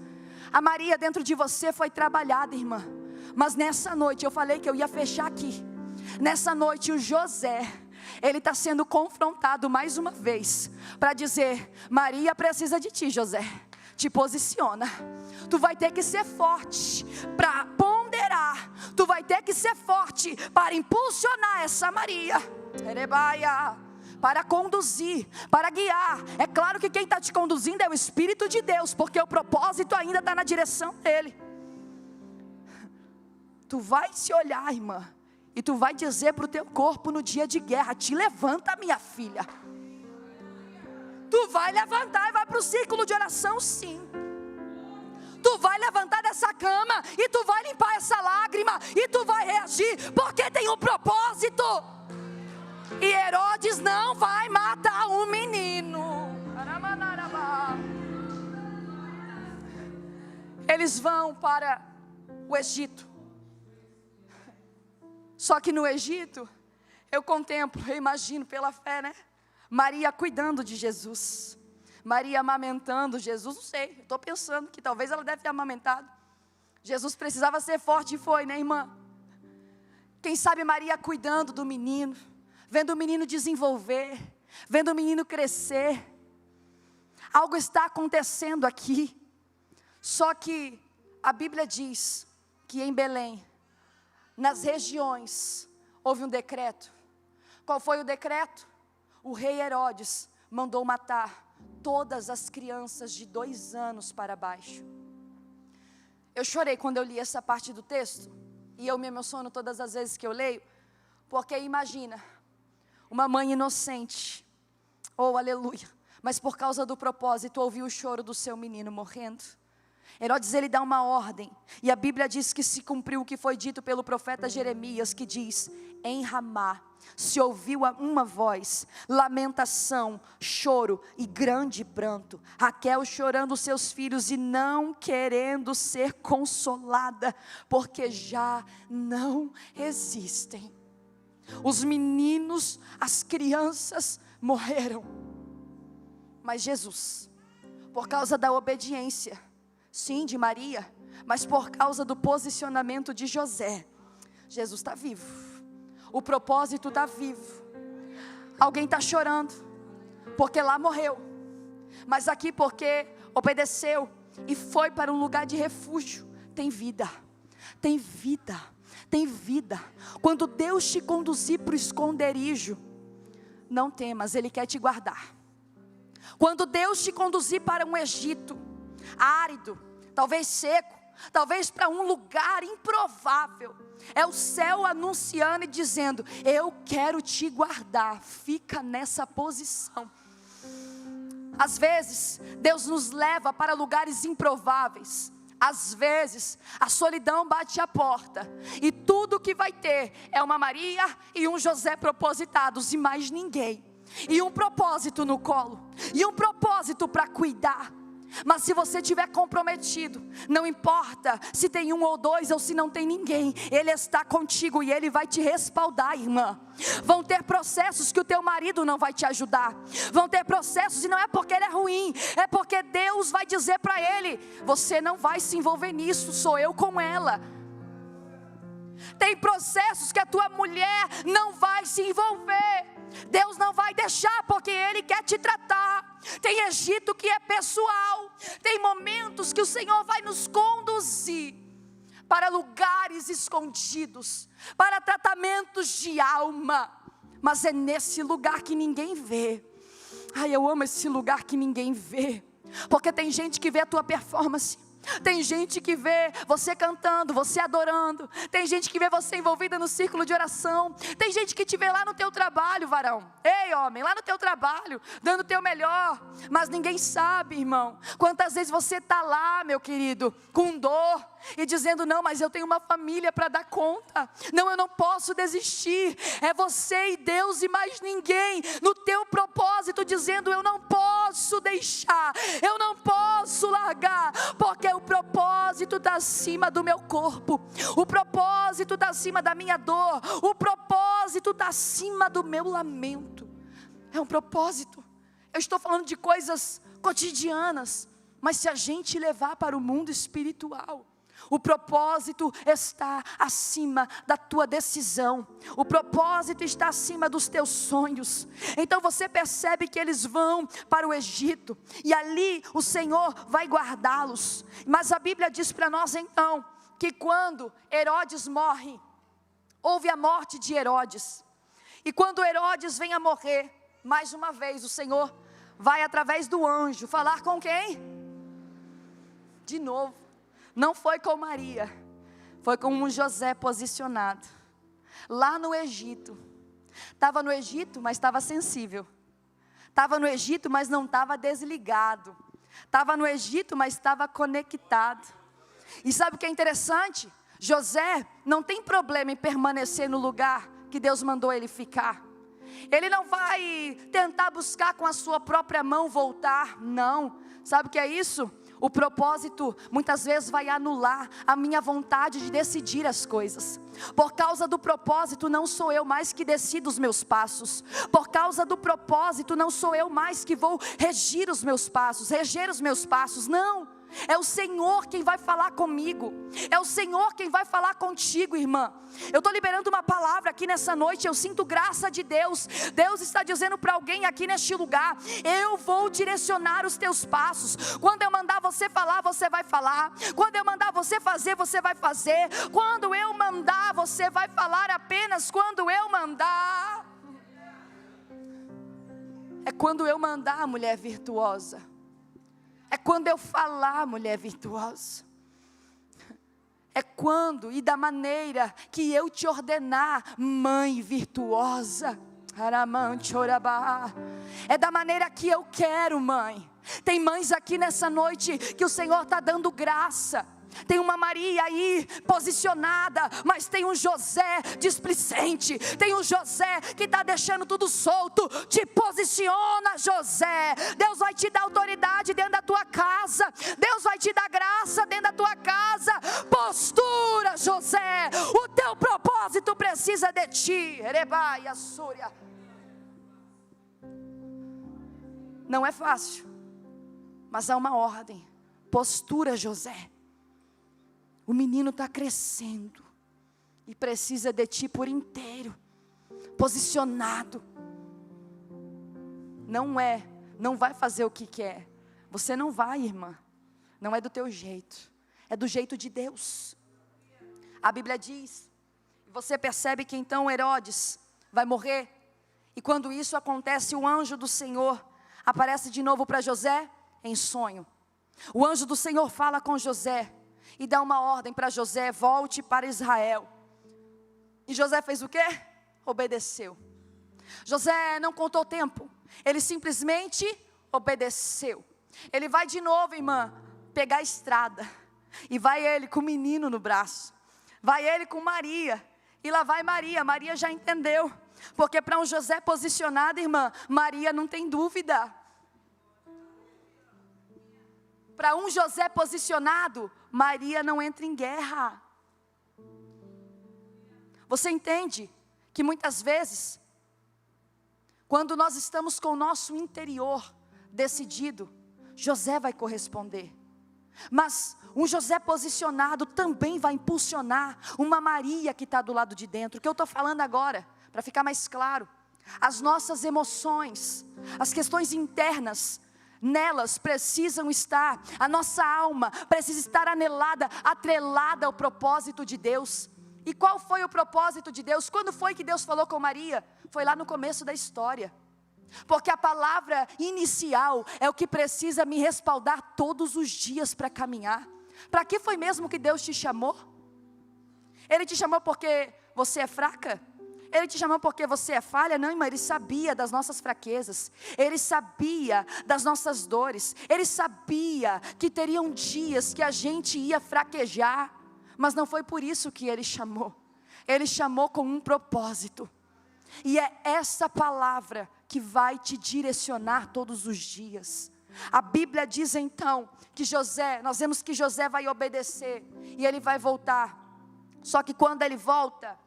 A Maria dentro de você foi trabalhada, irmã. Mas nessa noite, eu falei que eu ia fechar aqui. Nessa noite o José, ele está sendo confrontado mais uma vez, para dizer: Maria precisa de ti, José. Te posiciona. Tu vai ter que ser forte para ponderar. Tu vai ter que ser forte para impulsionar essa Maria. Para conduzir, para guiar. É claro que quem está te conduzindo é o Espírito de Deus, porque o propósito ainda está na direção dele. Tu vai se olhar, irmã, e tu vai dizer para o teu corpo no dia de guerra: te levanta, minha filha. Tu vai levantar e vai para o círculo de oração, sim. Tu vai levantar dessa cama e tu vai limpar essa lágrima e tu vai reagir, porque tem um propósito. E Herodes não vai matar um menino. Eles vão para o Egito. Só que no Egito, eu contemplo, eu imagino pela fé, né? Maria cuidando de Jesus, Maria amamentando Jesus, não sei, estou pensando que talvez ela deve ter amamentado. Jesus precisava ser forte e foi, né, irmã? Quem sabe Maria cuidando do menino, vendo o menino desenvolver, vendo o menino crescer. Algo está acontecendo aqui. Só que a Bíblia diz que em Belém, nas regiões, houve um decreto. Qual foi o decreto? O rei Herodes mandou matar todas as crianças de 2 anos para baixo. Eu chorei quando eu li essa parte do texto, e eu me emociono todas as vezes que eu leio, porque imagina, uma mãe inocente, oh aleluia, mas por causa do propósito, ouviu o choro do seu menino morrendo. Herodes, ele dá uma ordem, e a Bíblia diz que se cumpriu o que foi dito pelo profeta Jeremias, que diz: em Ramá se ouviu uma voz, lamentação, choro e grande pranto, Raquel chorando seus filhos e não querendo ser consolada, porque já não existem. Os meninos, as crianças morreram, mas Jesus, por causa da obediência, sim, de Maria, mas por causa do posicionamento de José, Jesus está vivo. O propósito está vivo. Alguém está chorando porque lá morreu, mas aqui porque obedeceu e foi para um lugar de refúgio. Tem vida, tem vida, tem vida. Quando Deus te conduzir para o esconderijo, não temas, Ele quer te guardar. Quando Deus te conduzir para um Egito árido, talvez seco, talvez para um lugar improvável, é o céu anunciando e dizendo: eu quero te guardar, fica nessa posição. Às vezes Deus nos leva para lugares improváveis. Às vezes a solidão bate a porta, e tudo que vai ter é uma Maria e um José propositados, e mais ninguém, e um propósito no colo, e um propósito para cuidar. Mas se você estiver comprometido, não importa se tem um ou dois ou se não tem ninguém, Ele está contigo e Ele vai te respaldar, irmã. Vão ter processos que o teu marido não vai te ajudar, vão ter processos, e não é porque ele é ruim, é porque Deus vai dizer para ele: você não vai se envolver nisso, sou eu com ela. Tem processos que a tua mulher não vai se envolver, Deus não vai deixar, porque Ele quer te tratar. Tem Egito que é pessoal, tem momentos que o Senhor vai nos conduzir para lugares escondidos, para tratamentos de alma, mas é nesse lugar que ninguém vê. Ai, eu amo esse lugar que ninguém vê, porque tem gente que vê a tua performance, tem gente que vê você cantando, você adorando, tem gente que vê você envolvida no círculo de oração, tem gente que te vê lá no teu trabalho, varão, ei homem, lá no teu trabalho, dando o teu melhor, mas ninguém sabe, irmão, quantas vezes você está lá, meu querido, com dor, e dizendo: não, mas eu tenho uma família para dar conta, não, eu não posso desistir. É você e Deus e mais ninguém, no teu propósito, dizendo: eu não posso deixar, eu não posso largar, porque o propósito está acima do meu corpo, o propósito está acima da minha dor, o propósito está acima do meu lamento. É um propósito. Eu estou falando de coisas cotidianas, mas se a gente levar para o mundo espiritual, o propósito está acima da tua decisão, o propósito está acima dos teus sonhos. Então você percebe que eles vão para o Egito, e ali o Senhor vai guardá-los. Mas a Bíblia diz para nós então, que quando Herodes morre, houve a morte de Herodes, e quando Herodes vem a morrer, mais uma vez o Senhor vai através do anjo falar com quem? De novo. Não foi com Maria, foi com um José posicionado, lá no Egito. Estava no Egito, mas estava sensível. Estava no Egito, mas não estava desligado. Estava no Egito, mas estava conectado. E sabe o que é interessante? José não tem problema em permanecer no lugar que Deus mandou ele ficar. Ele não vai tentar buscar com a sua própria mão voltar, não. Sabe o que é isso? O propósito muitas vezes vai anular a minha vontade de decidir as coisas. Por causa do propósito não sou eu mais que decido os meus passos. Por causa do propósito não sou eu mais que vou reger os meus passos, não. É o Senhor quem vai falar comigo, é o Senhor quem vai falar contigo, irmã. Eu estou liberando uma palavra aqui nessa noite, eu sinto graça de Deus. Deus está dizendo para alguém aqui neste lugar: eu vou direcionar os teus passos. Quando eu mandar você falar, você vai falar. Quando eu mandar você fazer, você vai fazer. Quando eu mandar, você vai falar apenas quando eu mandar. É quando eu mandar, mulher virtuosa. É quando eu falar, mulher virtuosa. é quando e da maneira que eu te ordenar, mãe virtuosa. É da maneira que eu quero, mãe. Tem mães aqui nessa noite que o Senhor está dando graça. Tem uma Maria aí posicionada, mas tem um José displicente. Tem um José que está deixando tudo solto. Te posiciona, José. Deus vai te dar autoridade dentro da tua casa. Deus vai te dar graça dentro da tua casa. Postura, José. O teu propósito precisa de ti. Não é fácil, mas há uma ordem. Postura, José. O menino está crescendo e precisa de ti por inteiro, posicionado. Não vai fazer o que quer. Você não vai, irmã. Não é do teu jeito, é do jeito de Deus. A Bíblia diz, você percebe que então Herodes vai morrer. E quando isso acontece, o anjo do Senhor aparece de novo para José em sonho. O anjo do Senhor fala com José e dá uma ordem para José: volte para Israel. E José fez o quê? Obedeceu. José não contou tempo, ele simplesmente obedeceu. Ele vai de novo, irmã, pegar a estrada, e vai ele com o menino no braço, vai ele com Maria, e lá vai Maria. Maria já entendeu, porque para um José posicionado, irmã, Maria não tem dúvida. Para um José posicionado, Maria não entra em guerra. Você entende que muitas vezes, quando nós estamos com o nosso interior decidido, José vai corresponder. Mas um José posicionado também vai impulsionar uma Maria que está do lado de dentro. O que eu estou falando agora, para ficar mais claro, as nossas emoções, as questões internas, nelas precisam estar, a nossa alma precisa estar anelada, atrelada ao propósito de Deus. E qual foi o propósito de Deus? Quando foi que Deus falou com Maria? Foi lá no começo da história. Porque a palavra inicial é o que precisa me respaldar todos os dias para caminhar. Para que foi mesmo que Deus te chamou? Ele te chamou porque você é fraca? Ele te chamou porque você é falha? Não, irmã, Ele sabia das nossas fraquezas. Ele sabia das nossas dores. Ele sabia que teriam dias que a gente ia fraquejar. Mas não foi por isso que Ele chamou. Ele chamou com um propósito. E é essa palavra que vai te direcionar todos os dias. A Bíblia diz então que José, nós vemos que José vai obedecer e ele vai voltar. Só que quando ele volta,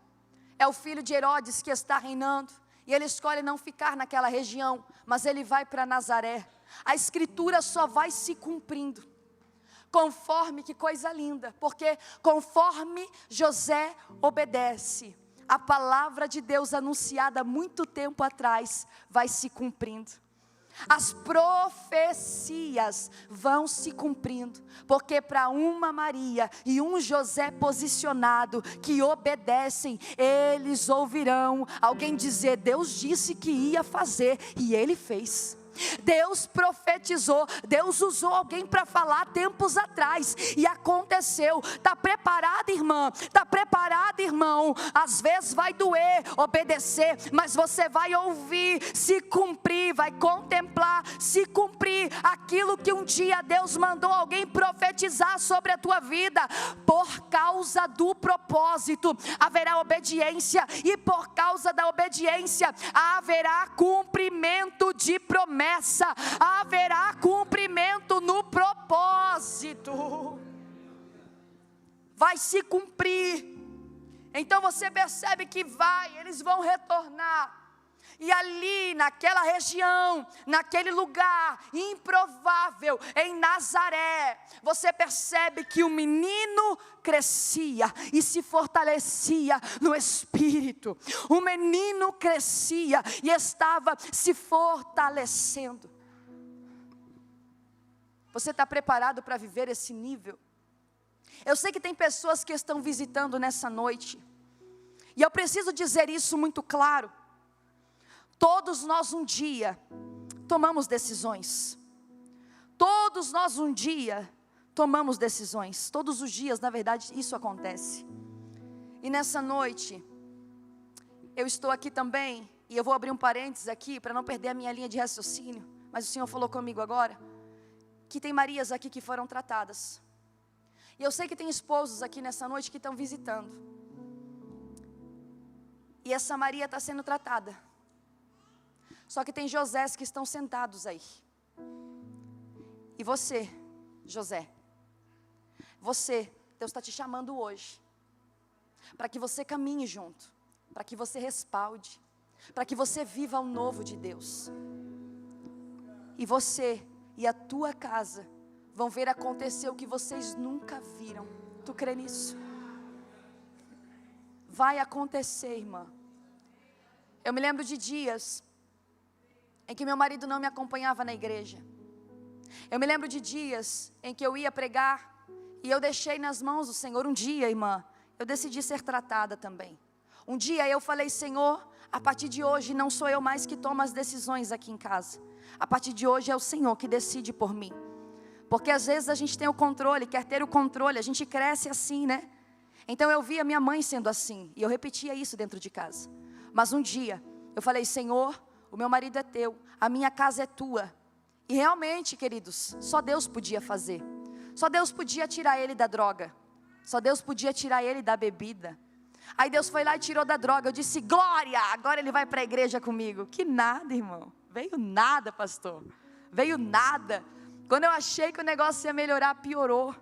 é o filho de Herodes que está reinando, e ele escolhe não ficar naquela região, mas ele vai para Nazaré. A escritura só vai se cumprindo, conforme, que coisa linda, porque conforme José obedece, a palavra de Deus anunciada há muito tempo atrás, vai se cumprindo. As profecias vão se cumprindo, porque para uma Maria e um José posicionado, que obedecem, eles ouvirão alguém dizer: Deus disse que ia fazer, e Ele fez. Deus profetizou, Deus usou alguém para falar tempos atrás, e aconteceu. Está preparada, irmã? Está preparado, irmão? Às vezes vai doer obedecer, mas você vai ouvir se cumprir, vai contemplar se cumprir aquilo que um dia Deus mandou alguém profetizar sobre a tua vida. Por causa do propósito haverá obediência, e por causa da obediência haverá cumprimento de promessa. Haverá cumprimento no propósito. Vai se cumprir. Então você percebe que eles vão retornar. E ali naquela região, naquele lugar improvável, em Nazaré, você percebe que o menino crescia e se fortalecia no espírito. O menino crescia e estava se fortalecendo. Você está preparado para viver esse nível? Eu sei que tem pessoas que estão visitando nessa noite, e eu preciso dizer isso muito claro. Todos nós um dia tomamos decisões. Todos nós um dia tomamos decisões. Todos os dias, na verdade, isso acontece. E nessa noite, eu estou aqui também, e eu vou abrir um parênteses aqui, para não perder a minha linha de raciocínio, mas o Senhor falou comigo agora, que tem Marias aqui que foram tratadas. E eu sei que tem esposos aqui nessa noite que estão visitando. E essa Maria está sendo tratada. Só que tem Josés que estão sentados aí. E você, José, você, Deus está te chamando hoje, para que você caminhe junto, para que você respalde, para que você viva o novo de Deus. E você e a tua casa vão ver acontecer o que vocês nunca viram. Tu crê nisso? Vai acontecer, irmã. Eu me lembro de dias em que meu marido não me acompanhava na igreja. Eu me lembro de dias em que eu ia pregar e eu deixei nas mãos do Senhor. Um dia, irmã, eu decidi ser tratada também. Um dia eu falei: Senhor, a partir de hoje não sou eu mais que tomo as decisões aqui em casa. A partir de hoje é o Senhor que decide por mim. Porque às vezes a gente tem o controle, quer ter o controle, a gente cresce assim, né? Então eu via minha mãe sendo assim, e eu repetia isso dentro de casa. Mas um dia eu falei: Senhor, o meu marido é teu, a minha casa é tua. E realmente, queridos, só Deus podia fazer. Só Deus podia tirar ele da droga. Só Deus podia tirar ele da bebida. Aí Deus foi lá e tirou da droga. Eu disse: glória, agora ele vai para a igreja comigo. Que nada, irmão. Veio nada, pastor. Veio nada. Quando eu achei que o negócio ia melhorar, piorou.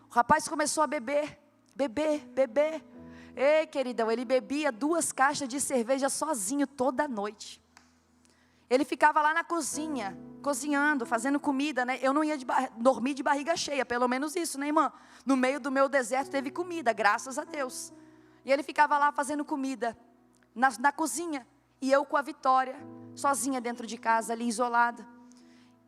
O rapaz começou a beber. Ei, queridão, ele bebia 2 caixas de cerveja sozinho toda noite. Ele ficava lá na cozinha, cozinhando, fazendo comida, né? Eu não ia dormir de barriga cheia, pelo menos isso, né, irmã? No meio do meu deserto teve comida, graças a Deus. E ele ficava lá fazendo comida, na cozinha. E eu com a Vitória, sozinha dentro de casa, ali isolada.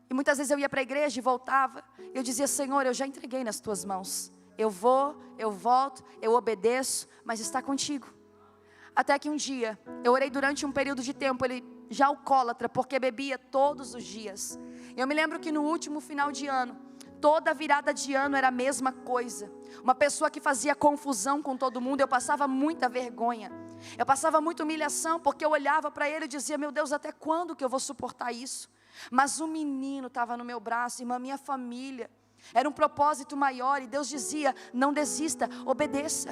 E muitas vezes eu ia para a igreja e voltava. E eu dizia: Senhor, eu já entreguei nas tuas mãos. Eu vou, eu volto, eu obedeço, mas está contigo. Até que um dia, eu orei durante um período de tempo, ele já alcoólatra, porque bebia todos os dias. Eu me lembro que no último final de ano, toda virada de ano era a mesma coisa. Uma pessoa que fazia confusão com todo mundo, eu passava muita vergonha. Eu passava muita humilhação, porque eu olhava para ele e dizia: meu Deus, até quando que eu vou suportar isso? Mas o menino estava no meu braço, irmã, minha família. Era um propósito maior e Deus dizia: não desista, obedeça.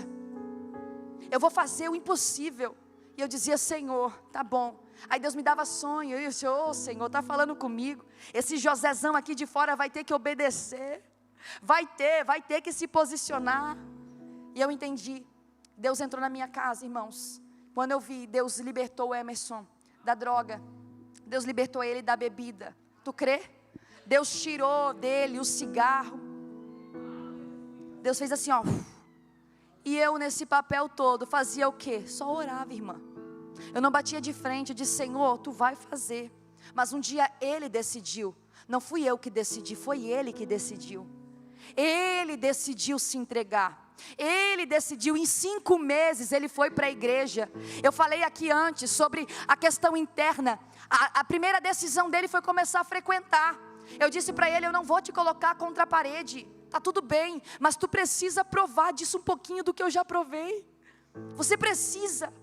Eu vou fazer o impossível. E eu dizia: Senhor, tá bom. Aí Deus me dava sonho. Eu disse: ô Senhor, tá falando comigo. Esse Josézão aqui de fora vai ter que obedecer. Vai ter que se posicionar. E eu entendi. Deus entrou na minha casa, irmãos. Quando eu vi, Deus libertou o Emerson da droga. Deus libertou ele da bebida. Tu crê? Deus tirou dele o cigarro. Deus fez assim, ó. E eu nesse papel todo fazia o quê? Só orava, irmã. Eu não batia de frente, eu disse: Senhor, tu vai fazer. Mas um dia ele decidiu. Não fui eu que decidi, foi ele que decidiu. Ele decidiu se entregar. Ele decidiu, em 5 meses ele foi para a igreja. Eu falei aqui antes sobre a questão interna. A primeira decisão dele foi começar a frequentar. Eu disse para ele: eu não vou te colocar contra a parede, tá tudo bem, mas tu precisa provar disso um pouquinho do que eu já provei. Você precisa.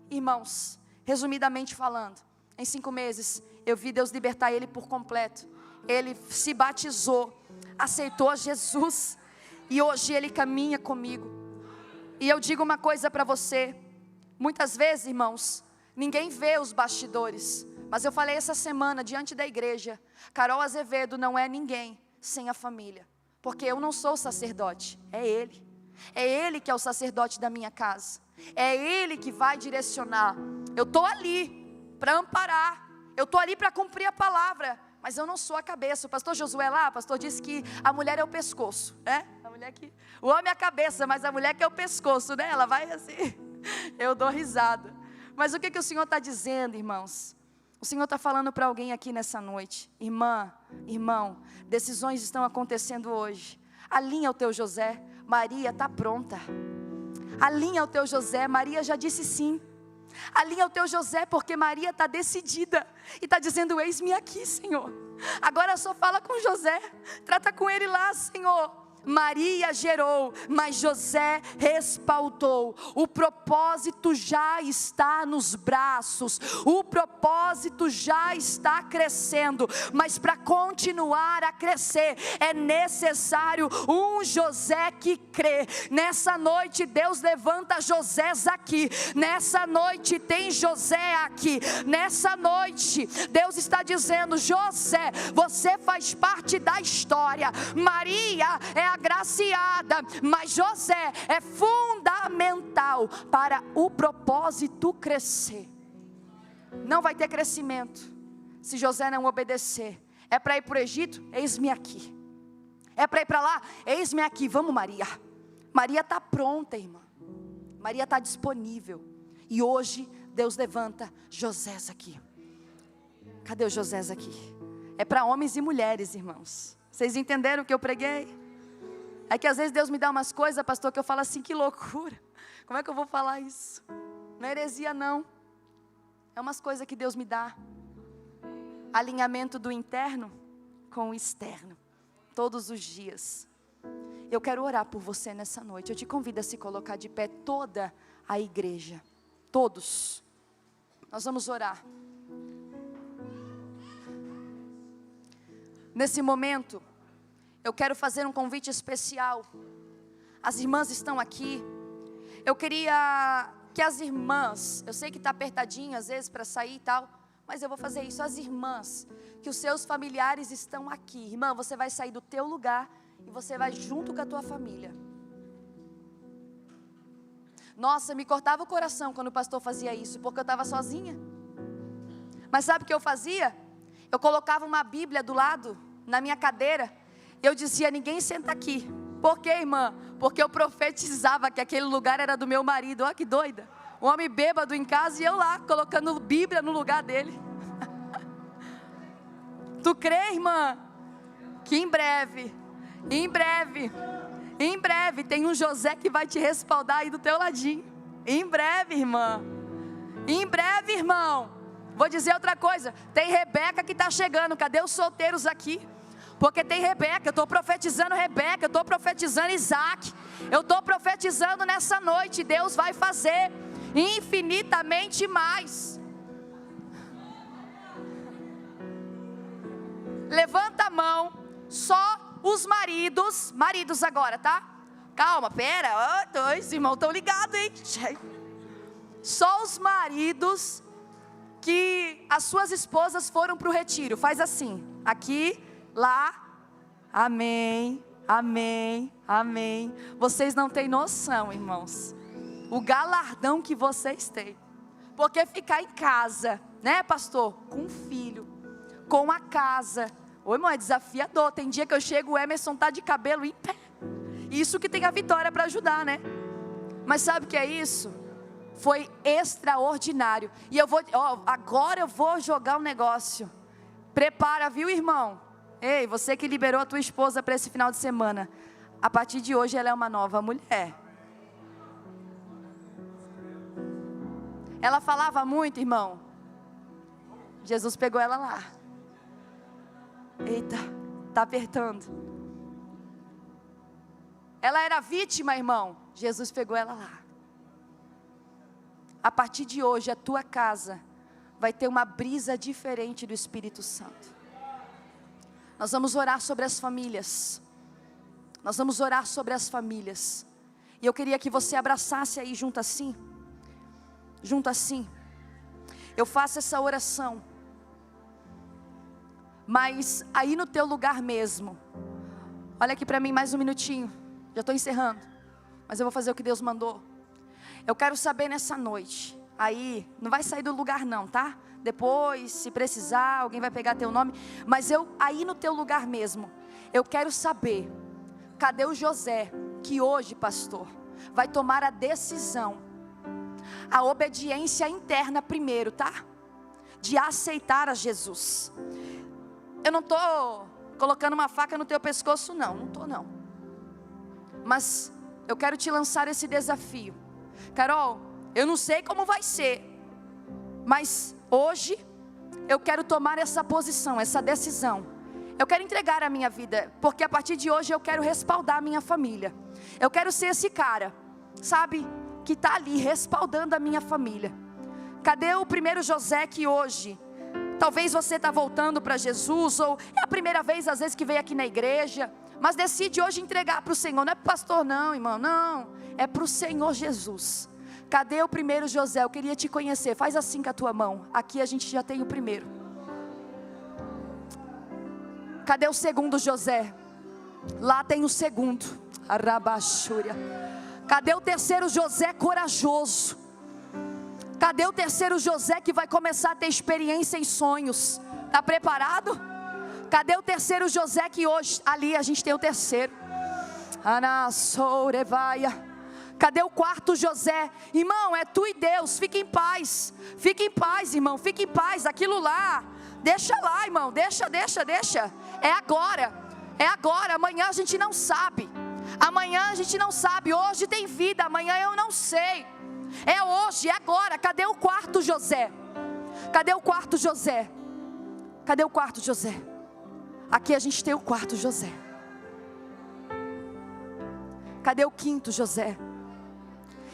Irmãos, resumidamente falando, em 5 meses eu vi Deus libertar ele por completo. Ele se batizou, aceitou a Jesus, e hoje ele caminha comigo. E eu digo uma coisa para você: muitas vezes, irmãos, ninguém vê os bastidores. Mas eu falei essa semana diante da igreja: Carol Azevedo não é ninguém sem a família. Porque eu não sou o sacerdote, é Ele. É Ele que é o sacerdote da minha casa. É Ele que vai direcionar. Eu estou ali para amparar. Eu estou ali para cumprir a palavra. Mas eu não sou a cabeça. O pastor Josué lá, o pastor disse que a mulher é o pescoço, né? A mulher que... O homem é a cabeça, mas a mulher que é o pescoço, né? Ela vai assim. Eu dou risada. Mas o que o Senhor está dizendo, irmãos? O Senhor está falando para alguém aqui nessa noite: irmã, irmão, decisões estão acontecendo hoje. Alinha o teu José. Maria está pronta. Alinha o teu José. Maria já disse sim. Alinha o teu José, porque Maria está decidida e está dizendo: eis-me aqui, Senhor. Agora só fala com José, trata com ele lá, Senhor. Maria gerou, mas José respaldou. O propósito já está nos braços, o propósito já está crescendo, mas para continuar a crescer é necessário um José que crê. Nessa noite Deus levanta Josés aqui, nessa noite tem José aqui, nessa noite Deus está dizendo: José, você faz parte da história. Maria é agraciada, mas José é fundamental para o propósito crescer. Não vai ter crescimento se José não obedecer. É para ir para o Egito? Eis-me aqui. É para ir para lá? Eis-me aqui. Vamos, Maria. Maria está pronta, irmã. Maria está disponível. E hoje Deus levanta Josés aqui. Cadê o Josés aqui? É para homens e mulheres, irmãos. Vocês entenderam o que eu preguei? É que às vezes Deus me dá umas coisas, pastor, que eu falo assim: que loucura. Como é que eu vou falar isso? Não é heresia não. É umas coisas que Deus me dá. Alinhamento do interno com o externo. Todos os dias. Eu quero orar por você nessa noite. Eu te convido a se colocar de pé, toda a igreja. Todos. Nós vamos orar. Nesse momento, eu quero fazer um convite especial. As irmãs estão aqui. Eu queria que as irmãs, eu sei que está apertadinho às vezes para sair e tal, mas eu vou fazer isso. As irmãs, que os seus familiares estão aqui. Irmã, você vai sair do teu lugar e você vai junto com a tua família. Nossa, me cortava o coração quando o pastor fazia isso, porque eu estava sozinha. Mas sabe o que eu fazia? Eu colocava uma Bíblia do lado, na minha cadeira. Eu dizia: ninguém senta aqui. Por quê, irmã? Porque eu profetizava que aquele lugar era do meu marido. Olha que doida. Um homem bêbado em casa e eu lá, colocando Bíblia no lugar dele. Tu crê, irmã? Que em breve tem um José que vai te respaldar aí do teu ladinho. Em breve, irmã. Em breve, irmão. Vou dizer outra coisa. Tem Rebeca que está chegando. Cadê os solteiros aqui? Porque tem Rebeca, eu estou profetizando Rebeca, eu estou profetizando Isaac, eu estou profetizando nessa noite. Deus vai fazer infinitamente mais. Levanta a mão, só os maridos agora, tá? Calma, pera, dois irmãos estão ligados, hein? Só os maridos que as suas esposas foram para o retiro, faz assim, aqui, lá, amém, amém, amém. Vocês não têm noção, irmãos, o galardão que vocês têm, porque ficar em casa, né, pastor, com o filho, com a casa, ô irmão, é desafiador. Tem dia que eu chego, o Emerson está de cabelo em pé, isso que tem a Vitória para ajudar, né? Mas sabe o que é isso? Foi extraordinário. E eu vou, agora eu vou jogar um negócio. Prepara, viu, irmão? Ei, você que liberou a tua esposa para esse final de semana, a partir de hoje ela é uma nova mulher. Ela falava muito, irmão. Jesus pegou ela lá. Eita, tá apertando. Ela era vítima, irmão. Jesus pegou ela lá. A partir de hoje, a tua casa vai ter uma brisa diferente do Espírito Santo. Nós vamos orar sobre as famílias. Nós vamos orar sobre as famílias. E eu queria que você abraçasse aí junto assim. Junto assim. Eu faço essa oração. Mas aí no teu lugar mesmo. Olha aqui para mim mais um minutinho. Já estou encerrando. Mas eu vou fazer o que Deus mandou. Eu quero saber nessa noite. Aí, não vai sair do lugar não, tá? Depois, se precisar, alguém vai pegar teu nome. Mas aí no teu lugar mesmo, eu quero saber, cadê o José, que hoje, pastor, vai tomar a decisão, a obediência interna primeiro, tá? De aceitar a Jesus. Eu não estou colocando uma faca no teu pescoço não, não estou não. Mas eu quero te lançar esse desafio. Carol, eu não sei como vai ser, Mas hoje eu quero tomar essa posição, essa decisão. Eu quero entregar a minha vida, porque a partir de hoje eu quero respaldar a minha família. Eu quero ser esse cara, sabe, que está ali respaldando a minha família. Cadê o primeiro José que hoje, talvez você está voltando para Jesus, ou é a primeira vez às vezes que veio aqui na igreja, mas decide hoje entregar para o Senhor. Não é para o pastor não, irmão, não, é para o Senhor Jesus. Cadê o primeiro José? Eu queria te conhecer. Faz assim com a tua mão. Aqui a gente já tem o primeiro. Cadê o segundo José? Lá tem o segundo. Arabachúria. Cadê o terceiro José corajoso? Cadê o terceiro José que vai começar a ter experiência em sonhos? Está preparado? Cadê o terceiro José que hoje, ali a gente tem o terceiro. Anasourevaia. Cadê o quarto José? Irmão, é tu e Deus, fica em paz. Fica em paz, irmão, fica em paz. Aquilo lá, deixa lá, irmão, deixa. É agora, amanhã a gente não sabe. Amanhã a gente não sabe, hoje tem vida, amanhã eu não sei. É hoje, é agora. Cadê o quarto José? Cadê o quarto José? Cadê o quarto José? Aqui a gente tem o quarto José. Cadê o quinto José?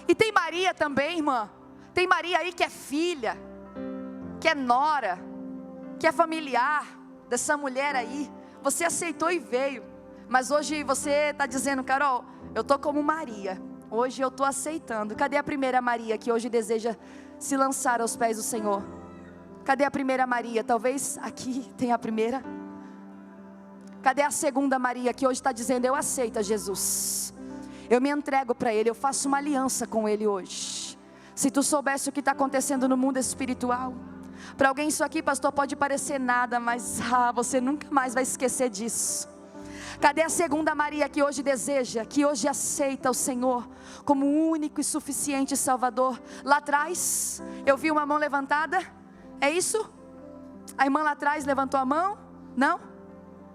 E tem Maria também, irmã. Tem Maria aí que é filha, que é nora, que é familiar dessa mulher aí. Você aceitou e veio. Mas hoje você está dizendo, Carol, eu estou como Maria. Hoje eu estou aceitando. Cadê a primeira Maria que hoje deseja se lançar aos pés do Senhor? Cadê a primeira Maria? Talvez aqui tenha a primeira. Cadê a segunda Maria que hoje está dizendo, eu aceito a Jesus. Eu me entrego para Ele, eu faço uma aliança com Ele hoje. Se tu soubesse o que está acontecendo no mundo espiritual. Para alguém isso aqui, pastor, pode parecer nada, mas você nunca mais vai esquecer disso. Cadê a segunda Maria que hoje deseja, que hoje aceita o Senhor como único e suficiente Salvador? Lá atrás, eu vi uma mão levantada, é isso? A irmã lá atrás levantou a mão? Não?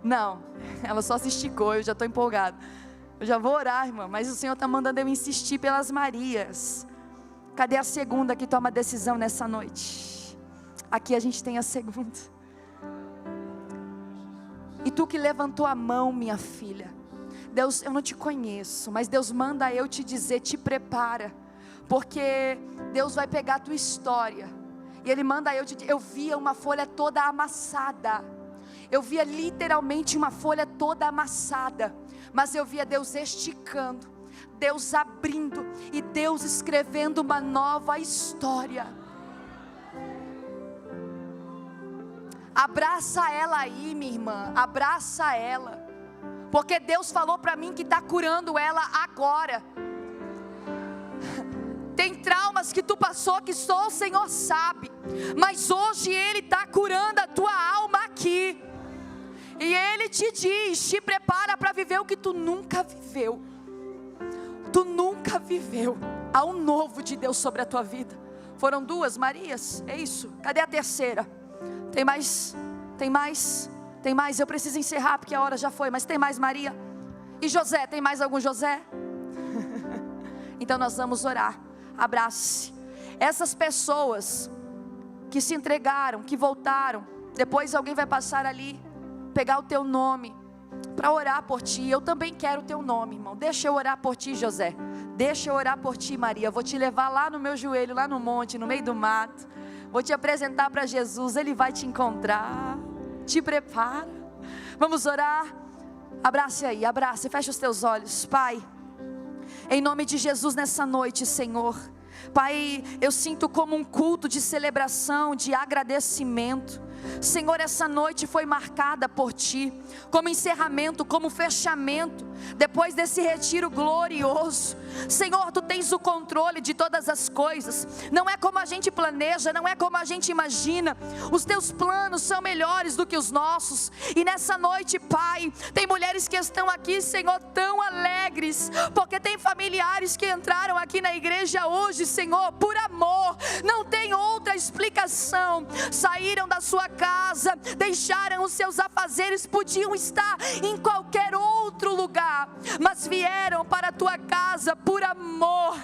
Não, ela só se esticou, eu já estou empolgado. Eu já vou orar, irmã, mas o Senhor está mandando eu insistir pelas Marias. Cadê a segunda que toma decisão nessa noite? Aqui a gente tem a segunda. E tu que levantou a mão, minha filha, Deus, eu não te conheço, mas Deus manda eu te dizer, te prepara, porque Deus vai pegar a tua história, e Ele manda eu te dizer, eu via uma folha toda amassada, eu via literalmente uma folha toda amassada, mas eu via Deus esticando, Deus abrindo, e Deus escrevendo uma nova história. Abraça ela aí, minha irmã, abraça ela, porque Deus falou para mim que está curando ela agora. Tem traumas que tu passou que só o Senhor sabe, mas hoje Ele está curando a tua alma aqui, e Ele te diz, te prepara para viver o que tu nunca viveu. Tu nunca viveu. Há um novo de Deus sobre a tua vida. Foram duas Marias, é isso? Cadê a terceira? Tem mais, eu preciso encerrar porque a hora já foi, mas tem mais Maria? E José, tem mais algum José? Então nós vamos orar, abrace essas pessoas que se entregaram, que voltaram. Depois alguém vai passar ali, pegar o teu nome, para orar por ti. Eu também quero o teu nome, irmão, deixa eu orar por ti, José, deixa eu orar por ti, Maria. Eu vou te levar lá no meu joelho, lá no monte, no meio do mato. Vou te apresentar para Jesus, Ele vai te encontrar. Te prepara. Vamos orar. Abrace aí, abrace, fecha os teus olhos. Pai, em nome de Jesus nessa noite, Senhor, Pai, eu sinto como um culto de celebração, de agradecimento. Senhor, essa noite foi marcada por Ti, como encerramento, como fechamento, depois desse retiro glorioso. Senhor, Tu tens o controle de todas as coisas, não é como a gente planeja, não é como a gente imagina, os Teus planos são melhores do que os nossos. E nessa noite, Pai, tem mulheres que estão aqui, Senhor, tão alegres, porque tem familiares que entraram aqui na igreja hoje, Senhor, por amor, não tem outra explicação. Saíram da sua casa, deixaram os seus afazeres, podiam estar em qualquer outro lugar, mas vieram para a tua casa por amor.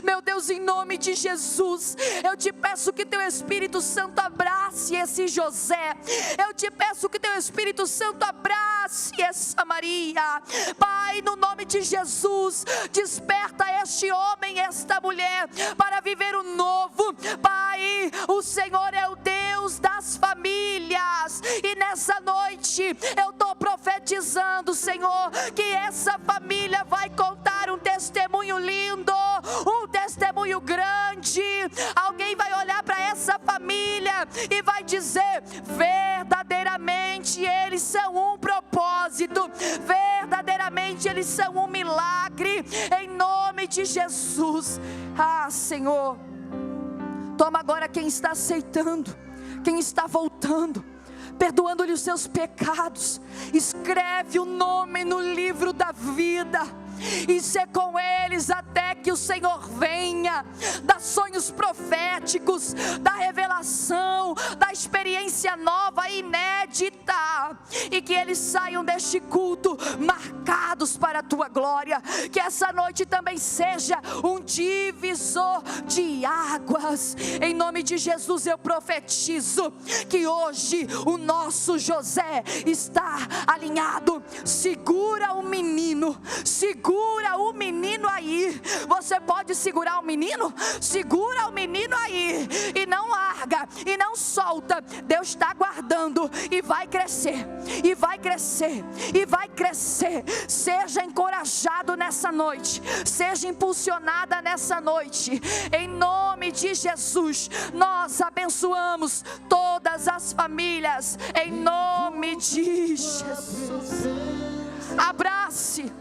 Meu Deus, em nome de Jesus, eu te peço que teu Espírito Santo abrace esse José. Eu te peço que teu Espírito Santo abrace essa Maria. Pai, no nome de Jesus, desperta este homem, esta mulher, para viver o novo. Pai, o Senhor é o Deus das famílias, e nessa noite eu estou profetizando, Senhor, que essa família vai contar um testemunho lindo, um testemunho grande. Alguém vai olhar para essa família e vai dizer: verdadeiramente eles são um propósito, verdadeiramente eles são um milagre, em nome de Jesus. Ah, Senhor, toma agora quem está aceitando, quem está voltando, perdoando-lhe os seus pecados, escreve o nome no livro da vida, e ser com eles até que o Senhor venha. Dá sonhos proféticos, da revelação, da experiência nova e inédita, e que eles saiam deste culto marcados para a tua glória. Que essa noite também seja um divisor de águas. Em nome de Jesus eu profetizo que hoje o nosso José está alinhado. Segura o menino, segura o menino aí. Você pode segurar o menino? Segura o menino aí, e não larga, e não solta. Deus está guardando, e vai crescer, e vai crescer, e vai crescer. Seja encorajado nessa noite, seja impulsionada nessa noite, em nome de Jesus. Nós abençoamos todas as famílias, em nome de Jesus. Abrace